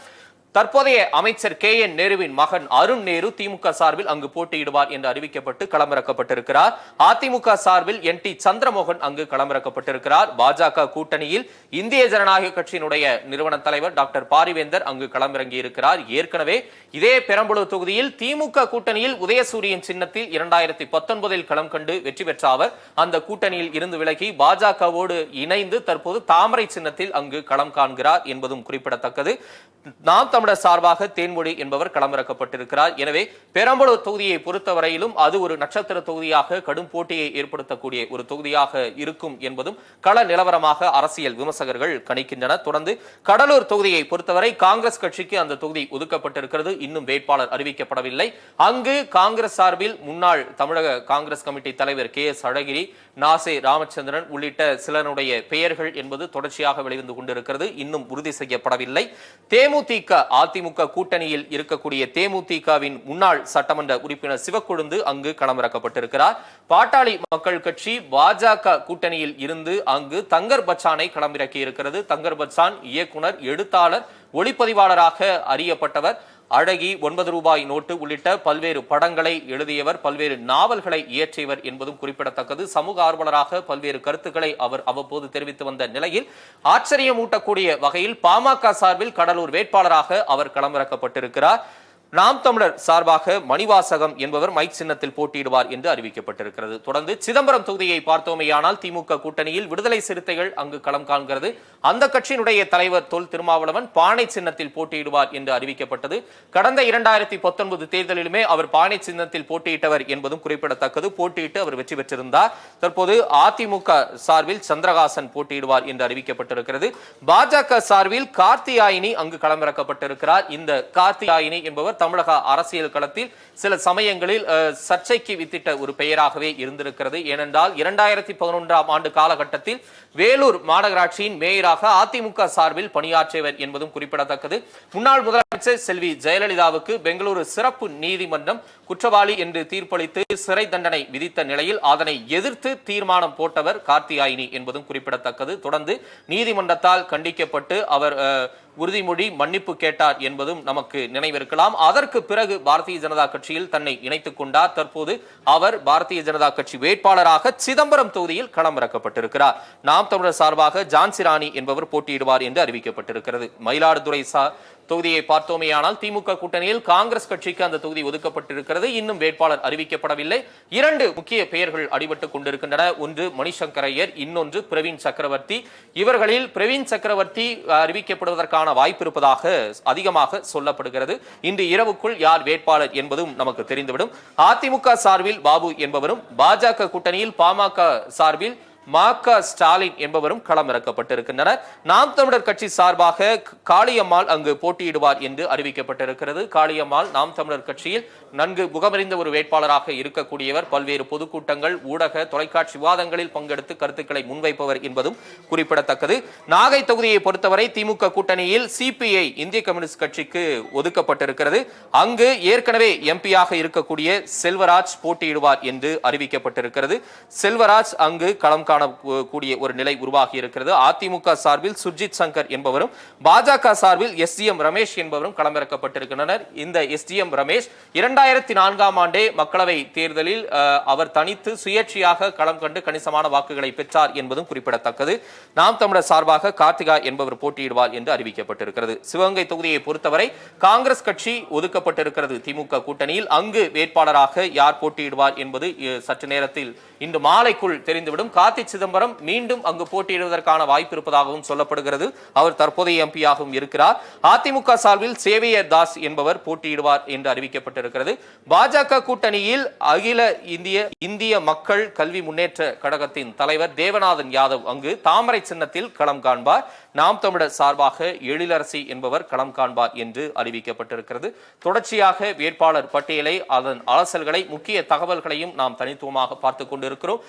தற்போதைய அமைச்சர் KN நேருவின் மகன் அருண் நேரு திமுக சார்பில் அங்கு போட்டியிடுவார் என்று அறிவிக்கப்பட்டு களமிறக்கப்பட்டிருக்கிறார். அதிமுக சார்பில் NT சந்திரமோகன் அங்கு களமிறக்கப்பட்டிருக்கிறார். பாஜக கூட்டணியில் இந்திய ஜனநாயக கட்சியினுடைய நிறுவன தலைவர் டாக்டர் பாரிவேந்தர் அங்கு களமிறங்கி இருக்கிறார். ஏற்கனவே இதே பெரம்பலூர் தொகுதியில் திமுக கூட்டணியில் உதயசூரியன் சின்னத்தில் 2019 களம் கண்டு வெற்றி பெற்ற அவர் அந்த கூட்டணியில் இருந்து விலகி பாஜகவோடு இணைந்து தற்போது தாமரை சின்னத்தில் அங்கு களம் காண்கிறார் என்பதும் குறிப்பிடத்தக்கது. நாம் தமிழர் சார்பாக தேன்மொழி என்பவர் களமிறக்கப்பட்டிருக்கிறார். எனவே பெரம்பலூர் தொகுதியை பொறுத்தவரையிலும் அது ஒரு நட்சத்திர தொகுதியாக கடும் போட்டியை ஏற்படுத்தக்கூடிய ஒரு தொகுதியாக இருக்கும் என்பதும் கள நிலவரமாக அரசியல் விமர்சகர்கள் கணிக்கின்றனர். தொடர்ந்து கடலூர் தொகுதியை பொறுத்தவரை காங்கிரஸ் கட்சிக்கு அந்த தொகுதி ஒதுக்கப்பட்டிருக்கிறது. இன்னும் வேட்பாளர் அறிவிக்கப்படவில்லை. அங்கு காங்கிரஸ் சார்பில் முன்னாள் தமிழக காங்கிரஸ் கமிட்டி தலைவர் KS அழகிரி, நாசே ராமச்சந்திரன் உள்ளிட்ட சிலருடைய பெயர்கள் என்பது தொடர்ச்சியாக வெளிவந்து கொண்டிருக்கிறது. இன்னும் உறுதி செய்யப்படவில்லை. தேமுதிக அதிமுக கூட்டணியில் இருக்கக்கூடிய தேமுதிகவின் முன்னாள் சட்டமன்ற உறுப்பினர் சிவக்கொழுந்து அங்கு களமிறக்கப்பட்டிருக்கிறார். பாட்டாளி மக்கள் கட்சி பாஜக கூட்டணியில் இருந்து அங்கு தங்கர் பச்சானை களமிறக்கி இருக்கிறது. தங்கர் பச்சான் இயக்குனர், எழுத்தாளர், ஒளிப்பதிவாளராக அறியப்பட்டவர். அழகி, 9 ரூபாய் நோட்டு உள்ளிட்ட பல்வேறு படங்களை எழுதியவர், பல்வேறு நாவல்களை இயற்றியவர் என்பதும் குறிப்பிடத்தக்கது. சமூக ஆர்வலராக பல்வேறு கருத்துக்களை அவர் அவ்வப்போது தெரிவித்து வந்த நிலையில் ஆச்சரியமூட்டக்கூடிய வகையில் பாமக சார்பில் கடலூர் வேட்பாளராக அவர் களமிறக்கப்பட்டிருக்கிறார். நாம் தமிழர் சார்பாக மணிவாசகம் என்பவர் மைக் சின்னத்தில் போட்டியிடுவார் என்று அறிவிக்கப்பட்டிருக்கிறது. தொடர்ந்து சிதம்பரம் தொகுதியை பார்த்தோமேயானால் திமுக கூட்டணியில் விடுதலை சிறுத்தைகள் அங்கு களம் காண்கிறது. அந்த கட்சியினுடைய தலைவர் தொல் திருமாவளவன் பானை சின்னத்தில் போட்டியிடுவார் என்று அறிவிக்கப்பட்டது. கடந்த 2019 தேர்தலிலுமே அவர் பானை சின்னத்தில் போட்டியிட்டவர் என்பதும் குறிப்பிடத்தக்கது. போட்டியிட்டு அவர் வெற்றி பெற்றிருந்தார். தற்போது அதிமுக சார்பில் சந்திரகாசன் போட்டியிடுவார் என்று அறிவிக்கப்பட்டிருக்கிறது. பாஜக சார்பில் கார்த்தியாயினி அங்கு களமிறக்கப்பட்டிருக்கிறார். இந்த கார்த்தியாயினி என்பவர் தமிழக அரசியல் களத்தில் சில சமயங்களில் சர்ச்சைக்கு வித்திட்ட ஒரு பெயராகவே இருந்திருக்கிறது. ஏனென்றால் 2011ஆம் ஆண்டு காலகட்டத்தில் வேலூர் மாநகராட்சியின் மேயராக அதிமுக சார்பில் பணியாற்றியவர் என்பதும் குறிப்பிடத்தக்கது. முன்னாள் முதலமைச்சர் செல்வி ஜெயலலிதாவுக்கு பெங்களூரு சிறப்பு நீதிமன்றம் குற்றவாளி என்று தீர்ப்பளித்து சிறை தண்டனை விதித்த நிலையில் அதனை எதிர்த்து தீர்மானம் போட்டவர் கார்த்தியாயினி என்பதும் குறிப்பிடத்தக்கது. தொடர்ந்து நீதிமன்றத்தால் கண்டிக்கப்பட்டு அவர் உறுதிமொழி மன்னிப்பு கேட்டார் என்பதும் நமக்கு நினைவிருக்கலாம். அதற்கு பிறகு பாரதிய ஜனதா கட்சியில் தன்னை இணைத்துக் கொண்டார். தற்போது அவர் பாரதிய ஜனதா கட்சி வேட்பாளராக சிதம்பரம் தொகுதியில் களமிறக்கப்பட்டிருக்கிறார். நாம் தமிழர் சார்பாக ஜான்சி ராணி என்பவர் போட்டியிடுவார் என்று அறிவிக்கப்பட்டிருக்கிறது. மயிலாடுதுறை தொகுதியை பார்த்தோமேயானால் திமுக கூட்டணியில் காங்கிரஸ் கட்சிக்கு அந்த தொகுதி ஒதுக்கப்பட்டிருக்கிறது. இன்னும் வேட்பாளர் அறிவிக்கப்படவில்லை. 2 முக்கிய பெயர்கள் அடிபட்டுக் கொண்டிருக்கின்றன. ஒன்று மணிசங்கரையர், இன்னொன்று பிரவீன் சக்கரவர்த்தி. இவர்களில் பிரவீன் சக்கரவர்த்தி அறிவிக்கப்படுவதற்கான வாய்ப்பு இருப்பதாக அதிகமாக சொல்லப்படுகிறது. இன்று இரவுக்குள் யார் வேட்பாளர் என்பதும் நமக்கு தெரிந்துவிடும். அதிமுக சார்பில் பாபு என்பவரும், பாஜக கூட்டணியில் பாமக சார்பில் ஸ்டாலின் என்பவரும் களமிறக்கப்பட்டிருக்கின்றனர். நாம் தமிழர் கட்சி சார்பாக காளியம்மாள் அங்கு போட்டியிடுவார் என்று அறிவிக்கப்பட்டிருக்கிறது. காளியம்மாள் நாம் தமிழர் கட்சியில் நன்கு முகமறிந்த ஒரு வேட்பாளராக இருக்கக்கூடியவர். பல்வேறு பொதுக்கூட்டங்கள், ஊடக, தொலைக்காட்சி விவாதங்களில் பங்கெடுத்து கருத்துக்களை முன்வைப்பவர் என்பதும் குறிப்பிடத்தக்கது. நாகை தொகுதியை பொறுத்தவரை திமுக கூட்டணியில் சிபிஐ இந்திய கம்யூனிஸ்ட் கட்சிக்கு ஒதுக்கப்பட்டிருக்கிறது. அங்கு ஏற்கனவே எம்பியாக இருக்கக்கூடிய செல்வராஜ் போட்டியிடுவார் என்று அறிவிக்கப்பட்டிருக்கிறது. செல்வராஜ் அங்கு களம் காணக்கூடிய ஒரு நிலை உருவாகி இருக்கிறது. அதிமுக சார்பில் சுர்ஜித் சங்கர் என்பவரும், பாஜக சார்பில் எஸ்டிஎம் ரமேஷ் என்பவரும் களமிறக்கப்பட்டிருக்கின்றனர். இந்த எஸ்டிஎம் ரமேஷ் 2004ஆம் ஆண்டே மக்களவை தேர்தலில் அவர் தனித்து சுயேட்சையாக களம் கண்டு கணிசமான வாக்குகளை பெற்றார் என்பதும் குறிப்பிடத்தக்கது. நாம் தமிழர் சார்பாக கார்த்திகா என்பவர் போட்டியிடுவார் என்று அறிவிக்கப்பட்டிருக்கிறது. சிவகங்கை தொகுதியை பொறுத்தவரை காங்கிரஸ் கட்சி ஒதுக்கப்பட்டிருக்கிறது திமுக கூட்டணியில். அங்கு வேட்பாளராக யார் போட்டியிடுவார் என்பது சற்று நேரத்தில் இன்று மாலைக்குள் தெரிந்துவிடும். கார்த்தி சிதம்பரம் மீண்டும் அங்கு போட்டியிடுவதற்கான வாய்ப்பு இருப்பதாகவும் சொல்லப்படுகிறது. அவர் தற்போதைய எம்பியாகவும் இருக்கிறார். அதிமுக சார்பில் சேவியர் தாஸ் என்பவர் போட்டியிடுவார் என்று அறிவிக்கப்பட்டிருக்கிறது. பாஜக கூட்டணியில் அகில இந்திய மக்கள் கல்வி முன்னேற்ற கழகத்தின் தலைவர் தேவநாதன் யாதவ் அங்கு தாமரை சின்னத்தில் களம் காண்பார். நாம் தமிழர் சார்பாக எழிலரசி என்பவர் களம் காண்பார் என்று அறிவிக்கப்பட்டிருக்கிறது. தொடர்ச்சியாக வேட்பாளர் பட்டியலை, அதன் அலசல்களை, முக்கிய தகவல்களையும் நாம் தனித்துவமாக பார்த்துக் கொண்டிருக்கிறோம்.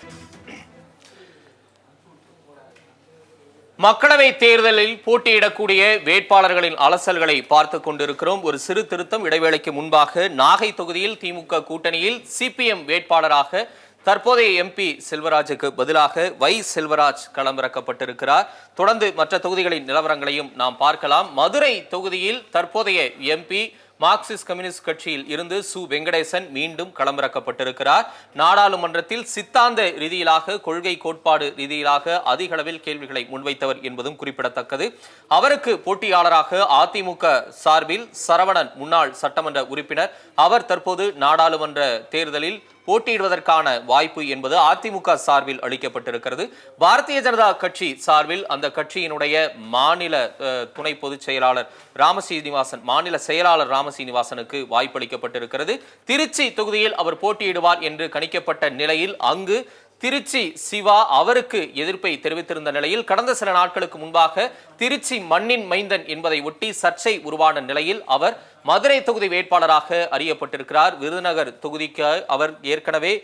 மக்களவை தேர்தலில் போட்டியிடக்கூடிய வேட்பாளர்களின் அலசல்களை பார்த்துக் கொண்டிருக்கிறோம். ஒரு சிறு திருத்தம் இடைவேளைக்கு முன்பாக நாகை தொகுதியில் திமுக கூட்டணியில் சிபிஎம் வேட்பாளராக தற்போதைய எம்பி செல்வராஜுக்கு பதிலாக செல்வராஜ் களமிறக்கப்பட்டிருக்கிறார். தொடர்ந்து மற்ற தொகுதிகளின் நிலவரங்களையும் நாம் பார்க்கலாம். மதுரை தொகுதியில் தற்போதைய எம்பி மார்க்சிஸ்ட் கம்யூனிஸ்ட் கட்சியில் இருந்து சு வெங்கடேசன் மீண்டும் களமிறக்கப்பட்டிருக்கிறார். நாடாளுமன்றத்தில் சித்தாந்த ரீதியிலாக, கொள்கை கோட்பாடு ரீதியிலாக அதிக அளவில் கேள்விகளை முன்வைத்தவர் என்பதும் குறிப்பிடத்தக்கது. அவருக்கு போட்டியாளராக அதிமுக சார்பில் சரவணன், முன்னாள் சட்டமன்ற உறுப்பினர், அவர் தற்போது நாடாளுமன்ற தேர்தலில் போட்டியிடுவதற்கான வாய்ப்பு என்பது அதிமுக சார்பில் அளிக்கப்பட்டிருக்கிறது. பாரதிய ஜனதா கட்சி சார்பில் அந்த கட்சியினுடைய மாநில துணை பொதுச் செயலாளர் ராமசீனிவாசன், மாநில செயலாளர் ராமசீனிவாசனுக்கு வாய்ப்பு அளிக்கப்பட்டிருக்கிறது. திருச்சி தொகுதியில் அவர் போட்டியிடுவார் என்று கணிக்கப்பட்ட நிலையில் அங்கு திருச்சி சிவா அவருக்கு எதிர்ப்பை தெரிவித்திருந்த நிலையில் கடந்த சில நாட்களுக்கு முன்பாக திருச்சி மண்ணின் மைந்தன் என்பதை ஒட்டி சர்ச்சை உருவான நிலையில் அவர் மதுரை தொகுதி வேட்பாளராக அறியப்பட்டிருக்கிறார். விருதுநகர் தொகுதிக்கு அவர் ஏற்கனவே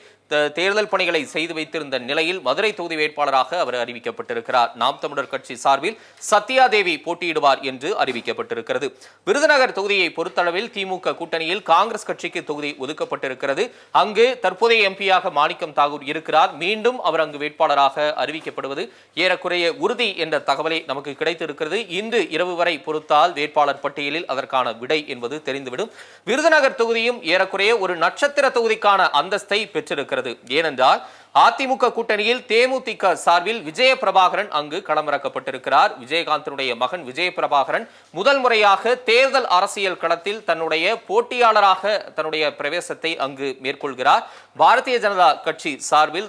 தேர்தல் பணிகளை செய்து வைத்திருந்த நிலையில் மதுரை தொகுதி வேட்பாளராக அவர் அறிவிக்கப்பட்டிருக்கிறார். நாம் தமிழர் கட்சி சார்பில் சத்யாதேவி போட்டியிடுவார் என்று அறிவிக்கப்பட்டிருக்கிறது. விருதுநகர் தொகுதியை பொறுத்தளவில் திமுக கூட்டணியில் காங்கிரஸ் கட்சிக்கு தொகுதி ஒதுக்கப்பட்டிருக்கிறது. அங்கு தற்போதைய எம்பியாக மாணிக்கம் தாகூர் இருக்கிறார். மீண்டும் அவர் அங்கு வேட்பாளராக அறிவிக்கப்படுவது ஏறக்குறைய உறுதி என்ற தகவலை நமக்கு கிடைத்திருக்கிறது. இன்று இரவு வரை பொறுத்தால் வேட்பாளர் பட்டியலில் அதற்கான விடை என்பது தெரிந்துவிடும். விருதுநகர் தொகுதியும் ஏறக்குறைய ஒரு நட்சத்திர தொகுதிக்கான அந்தஸ்தை பெற்றிருக்கிறது. ஏனென்றால் அதிமுக கூட்டணியில் தேமுதிக சார்பில் விஜய பிரபாகரன் அங்கு களமிறக்கப்பட்டிருக்கிறார். விஜயகாந்தனுடைய மகன் விஜய பிரபாகரன் முதல் முறையாக தேர்தல் அரசியல் களத்தில் தன்னுடைய போட்டியாளராக தன்னுடைய பிரவேசத்தை அங்கு மேற்கொள்கிறார். பாரதிய ஜனதா கட்சி சார்பில்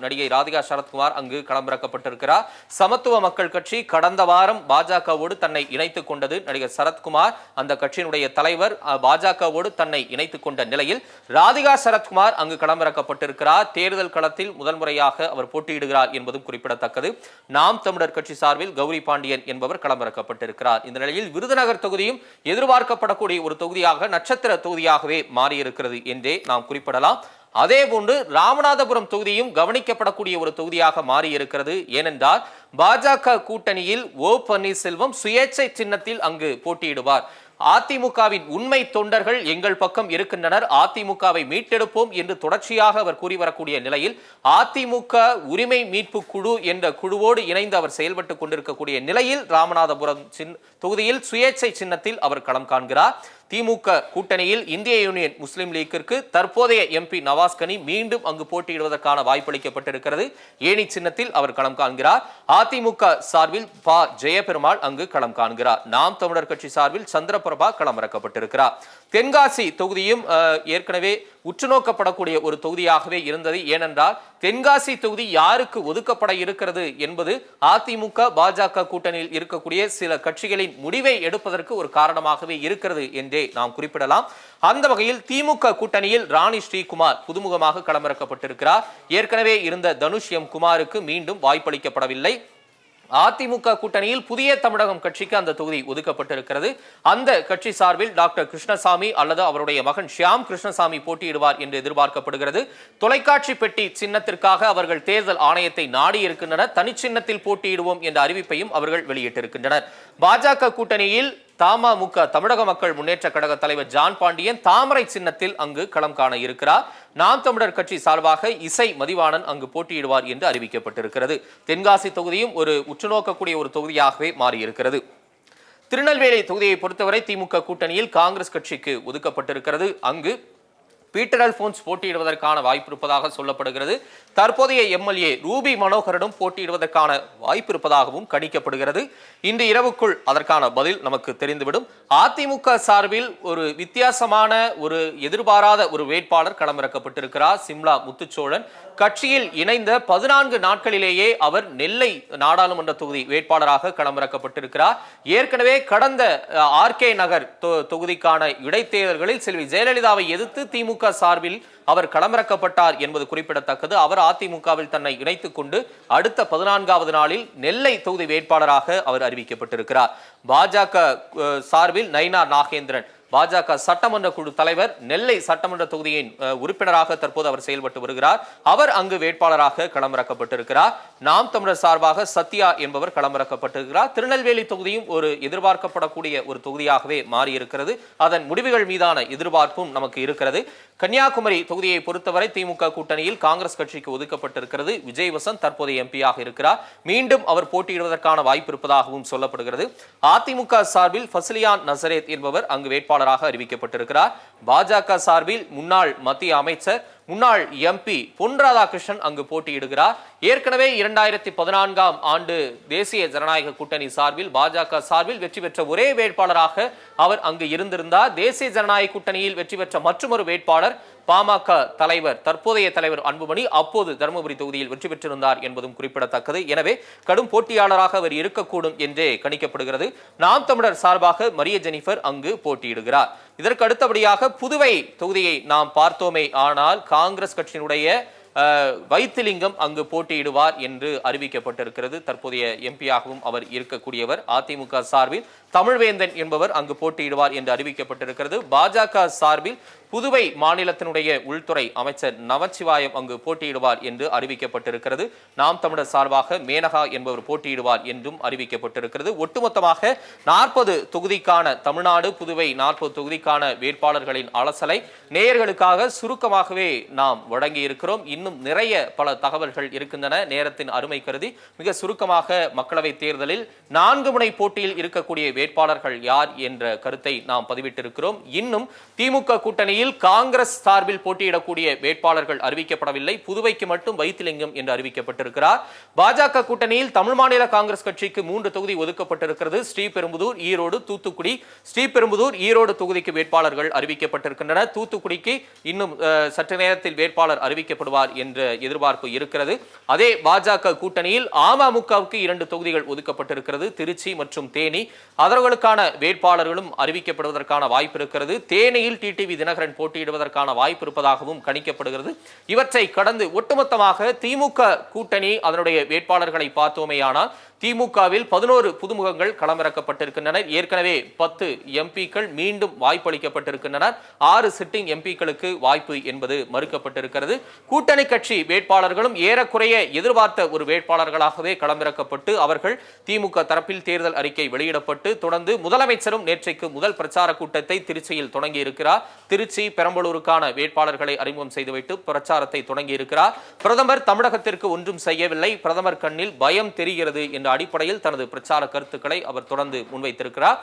நடிகை ராதிகா சரத்குமார் அங்கு களமிறக்கப்பட்டிருக்கிறார். சமத்துவ மக்கள் கட்சி கடந்த வாரம் பாஜகவோடு தன்னை இணைத்துக் கொண்டது. நடிகர் சரத்குமார் அந்த கட்சியினுடைய தலைவர் பாஜகவோடு தன்னை இணைத்துக் கொண்ட நிலையில் ராதிகா சரத்குமார் அங்கு களமிறக்கப்பட்டிருக்கிறார். தேர்தல் களத்தில் முதல் முறையாக அவர் போட்டியிடுகிறார் என்பதும் குறிப்பிடத்தக்கது. நாம் தமிழர் கட்சி சார்பில் கௌரி பாண்டியன் என்பவர் களமிறக்கப்பட்டிருக்கிறார். இந்த நிலையில் விருதுநகர் தொகுதியும் எதிர்பார்க்கப்படக்கூடிய ஒரு தொகுதியாக, நட்சத்திர தொகுதியாகவே மாறியிருக்கிறது என்றே நாம் குறிப்பிடலாம். அதேபோன்று ராமநாதபுரம் தொகுதியும் கவனிக்கப்படக்கூடிய ஒரு தொகுதியாக மாறியிருக்கிறது. ஏனென்றால் பாஜக கூட்டணியில் ஓ பன்னீர்செல்வம் சுயேட்சை சின்னத்தில் அங்கு போட்டியிடுவார். அதிமுகவின் உண்மை தொண்டர்கள் எங்கள் பக்கம் இருக்கின்றனர், அதிமுகவை மீட்டெடுப்போம் என்று தொடர்ச்சியாக அவர் கூறி வரக்கூடிய நிலையில் அதிமுக உரிமை மீட்பு குழு என்ற குழுவோடு இணைந்து அவர் செயல்பட்டுக் கொண்டிருக்கக்கூடிய நிலையில் ராமநாதபுரம் தொகுதியில் சுயேட்சை சின்னத்தில் அவர் களம் காண்கிறார். திமுக கூட்டணியில் இந்திய யூனியன் முஸ்லிம் லீக்கிற்கு தற்போதைய எம்பி நவாஸ் கனி மீண்டும் அங்கு போட்டியிடுவதற்கான வாய்ப்பளிக்கப்பட்டிருக்கிறது. ஏணி சின்னத்தில் அவர் களம் காண்கிறார். அதிமுக சார்பில் ஜெயபெருமாள் அங்கு களம் காண்கிறார். நாம் தமிழர் கட்சி சார்பில் சந்திரபிரபா களமிறக்கப்பட்டிருக்கிறார். தென்காசி தொகுதியும் ஏற்கனவே உற்றுநோக்கப்படக்கூடிய ஒரு தொகுதியாகவே இருந்தது. ஏனென்றால் தென்காசி தொகுதி யாருக்கு ஒதுக்கப்பட இருக்கிறது என்பது அதிமுக பாஜக கூட்டணியில் இருக்கக்கூடிய சில கட்சிகளின் முடிவை எடுப்பதற்கு ஒரு காரணமாகவே இருக்கிறது என்றே நாம் குறிப்பிடலாம். அந்த வகையில் திமுக கூட்டணியில் ராணி ஸ்ரீகுமார் புதுமுகமாக களமிறக்கப்பட்டிருக்கிறார். ஏற்கனவே இருந்த தனுஷ் எம் குமாருக்கு மீண்டும் வாய்ப்பளிக்கப்படவில்லை. அதிமுக கூட்டணியில் புதிய தமிழகம் கட்சிக்கு அந்த தொகுதி ஒதுக்கப்பட்டிருக்கிறது. அந்த கட்சி சார்பில் டாக்டர் கிருஷ்ணசாமி அல்லது அவருடைய மகன் ஷியாம் கிருஷ்ணசாமி போட்டியிடுவார் என்று எதிர்பார்க்கப்படுகிறது. தொலைக்காட்சி பெட்டி சின்னத்திற்காக அவர்கள் தேர்தல் ஆணையத்தை நாடி இருக்கின்றனர். தனிச்சின்னத்தில் போட்டியிடுவோம் என்ற அறிவிப்பையும் அவர்கள் வெளியிட்டிருக்கின்றனர். பாஜக கூட்டணியில் தமுக தமிழக மக்கள் முன்னேற்ற கழக தலைவர் ஜான் பாண்டியன் தாமரை சின்னத்தில் அங்கு களம் காண இருக்கிறார். நாம் தமிழர் கட்சி சார்பாக இசை மதிவாணன் அங்கு போட்டியிடுவார் என்று அறிவிக்கப்பட்டிருக்கிறது. தென்காசி தொகுதியும் ஒரு உற்றுநோக்கக்கூடிய ஒரு தொகுதியாகவே மாறியிருக்கிறது. திருநெல்வேலி தொகுதியை பொறுத்தவரை திமுக கூட்டணியில் காங்கிரஸ் கட்சிக்கு ஒதுக்கப்பட்டிருக்கிறது. அங்கு பீட்டர் அல்போன்ஸ் போட்டியிடுவதற்கான வாய்ப்பு இருப்பதாக சொல்லப்படுகிறது. தற்போதைய எம்எல்ஏ ரூபி மனோகரனும் போட்டியிடுவதற்கான வாய்ப்பு இருப்பதாகவும் கணிக்கப்படுகிறது. இன்று இரவுக்குள் அதற்கான பதில் நமக்கு தெரிந்துவிடும். அதிமுக சார்பில் ஒரு வித்தியாசமான ஒரு எதிர்பாராத ஒரு வேட்பாளர் களமிறக்கப்பட்டிருக்கிறார். சிம்லா முத்துச்சோழன் கட்சியில் இணைந்த 14 நாட்களிலேயே அவர் நெல்லை நாடாளுமன்ற தொகுதி வேட்பாளராக களமிறக்கப்பட்டிருக்கிறார். ஏற்கனவே கடந்த ஆர்கே நகர் தொகுதிக்கான இடைத்தேர்தல்களில் செல்வி ஜெயலலிதாவை எதிர்த்து திமுக சார்பில் அவர் களமிறக்கப்பட்டார் என்பது குறிப்பிடத்தக்கது. அவர் அதிமுகவில் தன்னை இணைத்துக் கொண்டு அடுத்த 14வது நாளில் நெல்லை தொகுதி வேட்பாளராக அவர் அறிவிக்கப்பட்டிருக்கிறார். பாஜக சார்பில் நயினார் நாகேந்திரன் பாஜக சட்டமன்ற குழு தலைவர், நெல்லை சட்டமன்ற தொகுதியின் உறுப்பினராக தற்போது அவர் செயல்பட்டு வருகிறார். அவர் அங்கு வேட்பாளராக களமிறக்கப்பட்டிருக்கிறார். நாம் தமிழர் சார்பாக சத்யா என்பவர் களமிறக்கப்பட்டிருக்கிறார். திருநெல்வேலி தொகுதியும் ஒரு எதிர்பார்க்கப்படக்கூடிய ஒரு தொகுதியாகவே மாறியிருக்கிறது. அதன் முடிவுகள் மீதான எதிர்பார்ப்பும் நமக்கு இருக்கிறது. கன்னியாகுமரி தொகுதியை பொறுத்தவரை திமுக கூட்டணியில் காங்கிரஸ் கட்சிக்கு ஒதுக்கப்பட்டிருக்கிறது. விஜய் வசந்த் தற்போதைய எம்பியாக இருக்கிறார். மீண்டும் அவர் போட்டியிடுவதற்கான வாய்ப்பு இருப்பதாகவும் சொல்லப்படுகிறது. அதிமுக சார்பில் ஃபசிலியான் நசரேத் என்பவர் அங்கு வேட்பாளர் அறிவிக்கப்பட்டிருக்கிறார். பாஜக சார்பில் முன்னாள் மத்திய அமைச்சர் முன்னாள் எம்பி பொன் ராதாகிருஷ்ணன் அங்கு போட்டியிடுகிறார். ஏற்கனவே 2014ஆம் ஆண்டு தேசிய ஜனநாயக கூட்டணி சார்பில் பாஜக சார்பில் வெற்றி பெற்ற ஒரே வேட்பாளராக அவர் அங்கு இருந்திருந்தார். தேசிய ஜனநாயக கூட்டணியில் வெற்றி பெற்ற மற்றொரு வேட்பாளர் பாமக தலைவர் தற்போதைய தலைவர் அன்புமணி அப்போது தருமபுரி தொகுதியில் வெற்றி பெற்றிருந்தார் என்பதும் குறிப்பிடத்தக்கது. எனவே கடும் போட்டியாளராக அவர் இருக்கக்கூடும் என்றே கணிக்கப்படுகிறது. நாம் தமிழர் சார்பாக மரிய ஜெனிஃபர் அங்கு போட்டியிடுகிறார். இதற்கு அடுத்தபடியாக புதுவை தொகுதியை நாம் பார்த்தோமே ஆனால் காங்கிரஸ் கட்சியினுடைய வைத்திலிங்கம் அங்கு போட்டியிடுவார் என்று அறிவிக்கப்பட்டிருக்கிறது. தற்போதைய எம்பியாகவும் அவர் இருக்கக்கூடியவர். அதிமுக சார்பில் தமிழ்வேந்தன் என்பவர் அங்கு போட்டியிடுவார் என்று அறிவிக்கப்பட்டிருக்கிறது. பாஜக சார்பில் புதுவை மாநிலத்தினுடைய உள்துறை அமைச்சர் நமச்சிவாயம் அங்கு போட்டியிடுவார் என்று அறிவிக்கப்பட்டிருக்கிறது. நாம் தமிழர் சார்பாக மேனகா என்பவர் போட்டியிடுவார் என்றும் அறிவிக்கப்பட்டிருக்கிறது. ஒட்டுமொத்தமாக 40 தொகுதிக்கான தமிழ்நாடு புதுவை 40 தொகுதிக்கான வேட்பாளர்களின் அலசலை நேயர்களுக்காக சுருக்கமாகவே நாம் வழங்கி இருக்கிறோம். இன்னும் நிறைய பல தகவல்கள் இருக்கின்றன. நேரத்தின் அருமை கருதி மிக சுருக்கமாக மக்களவை தேர்தலில் 4 முனை போட்டியில் இருக்கக்கூடிய வேட்பாளர்கள் யார் என்ற கருத்தை நாம் பதிவிட்டிருக்கிறோம். இன்னும் திமுக கூட்டணியில் காங்கிரஸ் சார்பில் போட்டியிடக்கூடிய வேட்பாளர்கள் அறிவிக்கப்படவில்லை. புதுவைக்கு மட்டும் வைத்திலிங்கம் என்று அறிவிக்கப்பட்டிருக்கிறார். பாஜக கூட்டணியில் தமிழ் மாநில காங்கிரஸ் கட்சிக்கு 3 தொகுதி ஒதுக்கப்பட்டிருக்கிறது. ஸ்ரீபெரும்புதூர், ஈரோடு, தூத்துக்குடி. ஸ்ரீபெரும்புதூர், ஈரோடு தொகுதிக்கு வேட்பாளர்கள் அறிவிக்கப்பட்டிருக்கின்றன. தூத்துக்குடிக்கு இன்னும் சற்று நேரத்தில் வேட்பாளர் அறிவிக்கப்படுவார் என்ற எதிர்பார்ப்பு இருக்கிறது. அதே பாஜக கூட்டணியில் அமமுகவுக்கு 2 தொகுதிகள் ஒதுக்கப்பட்டிருக்கிறது. திருச்சி மற்றும் தேனி. அவர்களுக்கான வேட்பாளர்களும் அறிவிக்கப்படுவதற்கான வாய்ப்பு இருக்கிறது. தேனியில் டிடிவி தினகரன் போட்டியிடுவதற்கான வாய்ப்பு இருப்பதாகவும் கணிக்கப்படுகிறது. இவற்றை கடந்து ஒட்டுமொத்தமாக திமுக கூட்டணி அதனுடைய வேட்பாளர்களை பார்த்தோமேயானால் திமுகவில் 11 புதுமுகங்கள் களமிறக்கப்பட்டிருக்கின்றனர். ஏற்கனவே 10 எம்பிக்கள் மீண்டும் வாய்ப்பளிக்கப்பட்டிருக்கின்றனர். 6 சிட்டிங் எம்பிக்களுக்கு வாய்ப்பு என்பது மறுக்கப்பட்டிருக்கிறது. கூட்டணி கட்சி வேட்பாளர்களும் ஏறக்குறைய எதிர்பார்த்த ஒரு வேட்பாளர்களாகவே களமிறக்கப்பட்டு அவர்கள் திமுக தரப்பில் தேர்தல் அறிக்கை வெளியிடப்பட்டு தொடர்ந்து முதலமைச்சரும் நேற்றைக்கு முதல் பிரச்சார கூட்டத்தை திருச்சியில் தொடங்கி இருக்கிறார். திருச்சி பெரம்பலூருக்கான வேட்பாளர்களை அறிமுகம் செய்துவிட்டு பிரச்சாரத்தை தொடங்கி இருக்கிறார். பிரதமர் தமிழகத்திற்கு ஒன்றும் செய்யவில்லை, பிரதமர் கண்ணில் பயம் தெரிகிறது என்று அடிப்படையில் தனது பிரச்சார கருத்துக்களை அவர் தொடர்ந்து முன்வைத்திருக்கிறார்.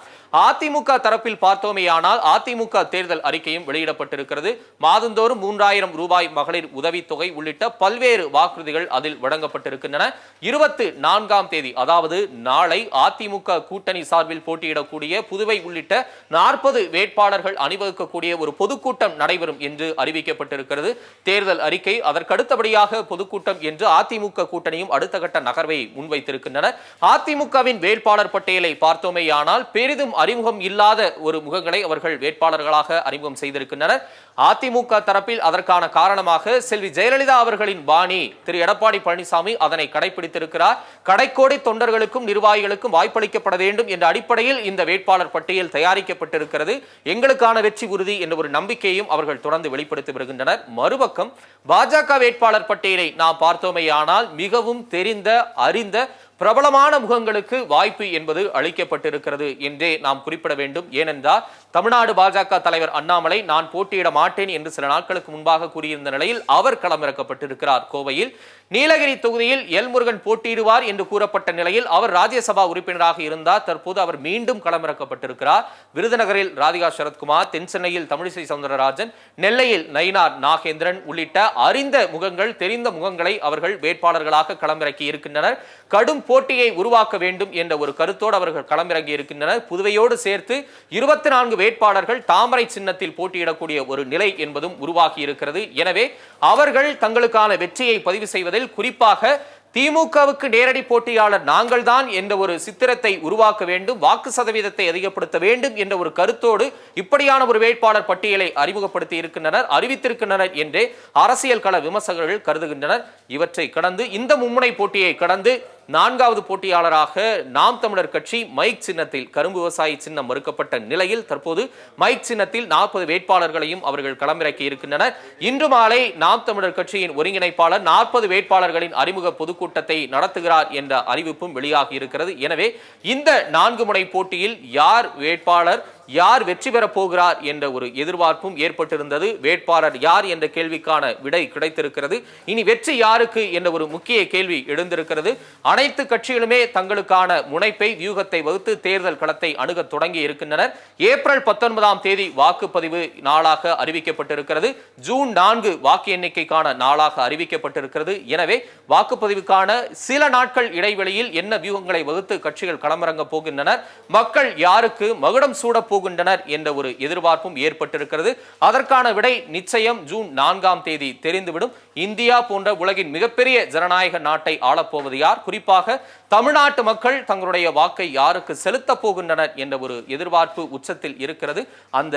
அதிமுக தரப்பில் பார்த்தோமேயானால் அதிமுக தேர்தல் அறிக்கையும் வெளியிடப்பட்டிருக்கிறது. மாதந்தோறும் 3000 ரூபாய் மகளிர் உதவித்தொகை உள்ளிட்ட பல்வேறு வாக்குறுதிகள் அதில் வழங்கப்பட்டிருக்கின்றன. 24ஆம் தேதி அதாவது நாளை அதிமுக கூட்டணி சார்பில் போட்டியிடக்கூடிய புதுவை உள்ளிட்ட 40 வேட்பாளர்கள் அணிவகுக்கக்கூடிய ஒரு பொதுக்கூட்டம் நடைபெறும் என்று அறிவிக்கப்பட்டிருக்கிறது. தேர்தல் அறிக்கை அதற்கடுத்தபடியாக பொதுக்கூட்டம் என்று அதிமுக கூட்டணியும் அடுத்த கட்ட நகர்வை முன்வைத்திருக்கின்றனர். அதிமுகவின் வேட்பாளர் பட்டியலை பார்த்தோமேயானால் பெரிதும் அறிமுகம் இல்லாத ஒரு முகங்களை அவர்கள் வேட்பாளர்களாக அறிமுகம் செய்திருக்கின்றனர். அதிமுக தரப்பில் அதற்கான காரணமாக செல்வி ஜெயலலிதா அவர்களின் பாணி திரு எடப்பாடி பழனிசாமி அதனை கடைபிடித்திருக்கிறார். கடைக்கோடி தொண்டர்களுக்கும் நிர்வாகிகளுக்கும் வாய்ப்பளிக்கப்பட வேண்டும் என்ற அடிப்படையில் இந்த வேட்பாளர் பட்டியல் தயாரிக்கப்பட்டிருக்கிறது. எங்களுக்கான வெற்றி உறுதி என்ற ஒரு நம்பிக்கையும் அவர்கள் தொடர்ந்து வெளிப்படுத்தி வருகின்றனர். மறுபக்கம் பாஜக வேட்பாளர் பட்டியலை நாம் பார்த்தோமேயானால் மிகவும் தெரிந்த அறிந்த பிரபலமான முகங்களுக்கு வாய்ப்பு என்பது அளிக்கப்பட்டிருக்கிறது என்றே நாம் குறிப்பிட வேண்டும். ஏனென்றால் தமிழ்நாடு பாஜக தலைவர் அண்ணாமலை நான் போட்டியிட மாட்டேன் என்று சில நாட்களுக்கு முன்பாக கூறியிருந்த நிலையில் அவர் களமிறக்கப்பட்டிருக்கிறார். கோவையில் நீலகிரி தொகுதியில் எல் முருகன் போட்டியிடுவார் என்று கூறப்பட்ட நிலையில் அவர் ராஜ்யசபா உறுப்பினராக இருந்தார். தற்போது அவர் மீண்டும் களமிறக்கப்பட்டிருக்கிறார். விருதுநகரில் ராதிகா சரத்குமார், தென் சென்னையில் தமிழிசை சவுந்தரராஜன், நெல்லையில் நயினார் நாகேந்திரன் உள்ளிட்ட அறிந்த முகங்கள் தெரிந்த முகங்களை அவர்கள் வேட்பாளர்களாக களமிறக்கி இருக்கின்றனர். கடும் போட்டியை உருவாக்க வேண்டும் என்ற ஒரு கருத்தோடு அவர்கள் களமிறங்கி இருக்கின்றனர். புதுவையோடு சேர்த்து 24 வேட்பாளர்கள் தாமரை சின்னத்தில் போட்டியிடக்கூடிய ஒரு நிலை என்பதும் உருவாகி இருக்கிறது. எனவே அவர்கள் தங்களுக்கான வெற்றியை பதிவு செய்வதில் குறிப்பாக திமுகவுக்கு நேரடி போட்டியாளர் நாங்கள் தான் என்ற ஒரு சித்திரத்தை உருவாக்க வேண்டும், வாக்கு சதவீதத்தை அதிகப்படுத்த வேண்டும் என்ற ஒரு கருத்தோடு இப்படியான ஒரு வேட்பாளர் பட்டியலை அறிமுகப்படுத்தி இருக்கின்றனர், அறிவித்திருக்கின்றனர் என்றே அரசியல் கள விமர்சகர்கள் கருதுகின்றனர். இவற்றை கடந்து இந்த மும்முனை போட்டியை கடந்து 4வது போட்டியாளராக நாம் தமிழர் கட்சி மைக் சின்னத்தில் கரும்பு விவசாயி சின்னம் மறுக்கப்பட்ட நிலையில் தற்போது மைக் சின்னத்தில் 40 வேட்பாளர்களையும் அவர்கள் களமிறக்கி இருக்கின்றனர். இன்று மாலை நாம் தமிழர் கட்சியின் ஒருங்கிணைப்பாளர் 40 வேட்பாளர்களின் அறிமுக பொதுக்கூட்டத்தை நடத்துகிறார் என்ற அறிவிப்பும் வெளியாகி இருக்கிறது. எனவே இந்த 4 முனை போட்டியில் யார் வேட்பாளர் யார் வெற்றி பெறப் போகிறார் என்ற ஒரு எதிர்பார்ப்பும் ஏற்பட்டிருந்தது. வேட்பாளர் யார் என்ற கேள்விக்கான விடை கிடைத்திருக்கிறது. இனி வெற்றி யாருக்கு என்ற ஒரு முக்கிய கேள்வி எழுந்திருக்கிறது. அனைத்து கட்சிகளுமே தங்களுக்கான முனைப்பை வியூகத்தை வகுத்து தேர்தல் களத்தை அணுக தொடங்கி இருக்கின்றனர். ஏப்ரல் 19ஆம் தேதி வாக்குப்பதிவு நாளாக அறிவிக்கப்பட்டிருக்கிறது. ஜூன் 4 வாக்கு எண்ணிக்கைக்கான நாளாக அறிவிக்கப்பட்டிருக்கிறது. எனவே வாக்குப்பதிவுக்கான சில நாட்கள் இடைவெளியில் என்ன வியூகங்களை வகுத்து கட்சிகள் களமிறங்க போகின்றனர், மக்கள் யாருக்கு மகுடம் சூட போகின்றனர் என்ற ஒரு எதிர்பார்ப்பும் ஏற்பட்டிருக்கிறது. அதற்கான விடை நிச்சயம் ஜூன் 4ஆம் தேதி தெரிந்துவிடும். இந்தியா போன்ற உலகின் மிகப்பெரிய ஜனநாயக நாட்டை ஆளப்போவது யார், குறிப்பாக தமிழ்நாட்டு மக்கள் தங்களுடைய வாக்கை யாருக்கு செலுத்த போகின்றனர் என்ற ஒரு எதிர்பார்ப்பு உச்சத்தில் இருக்கிறது. அந்த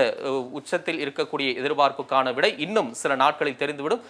உச்சத்தில் இருக்கக்கூடிய எதிர்பார்ப்புக்கான விடை இன்னும் சில நாட்களில் தெரிந்துவிடும்.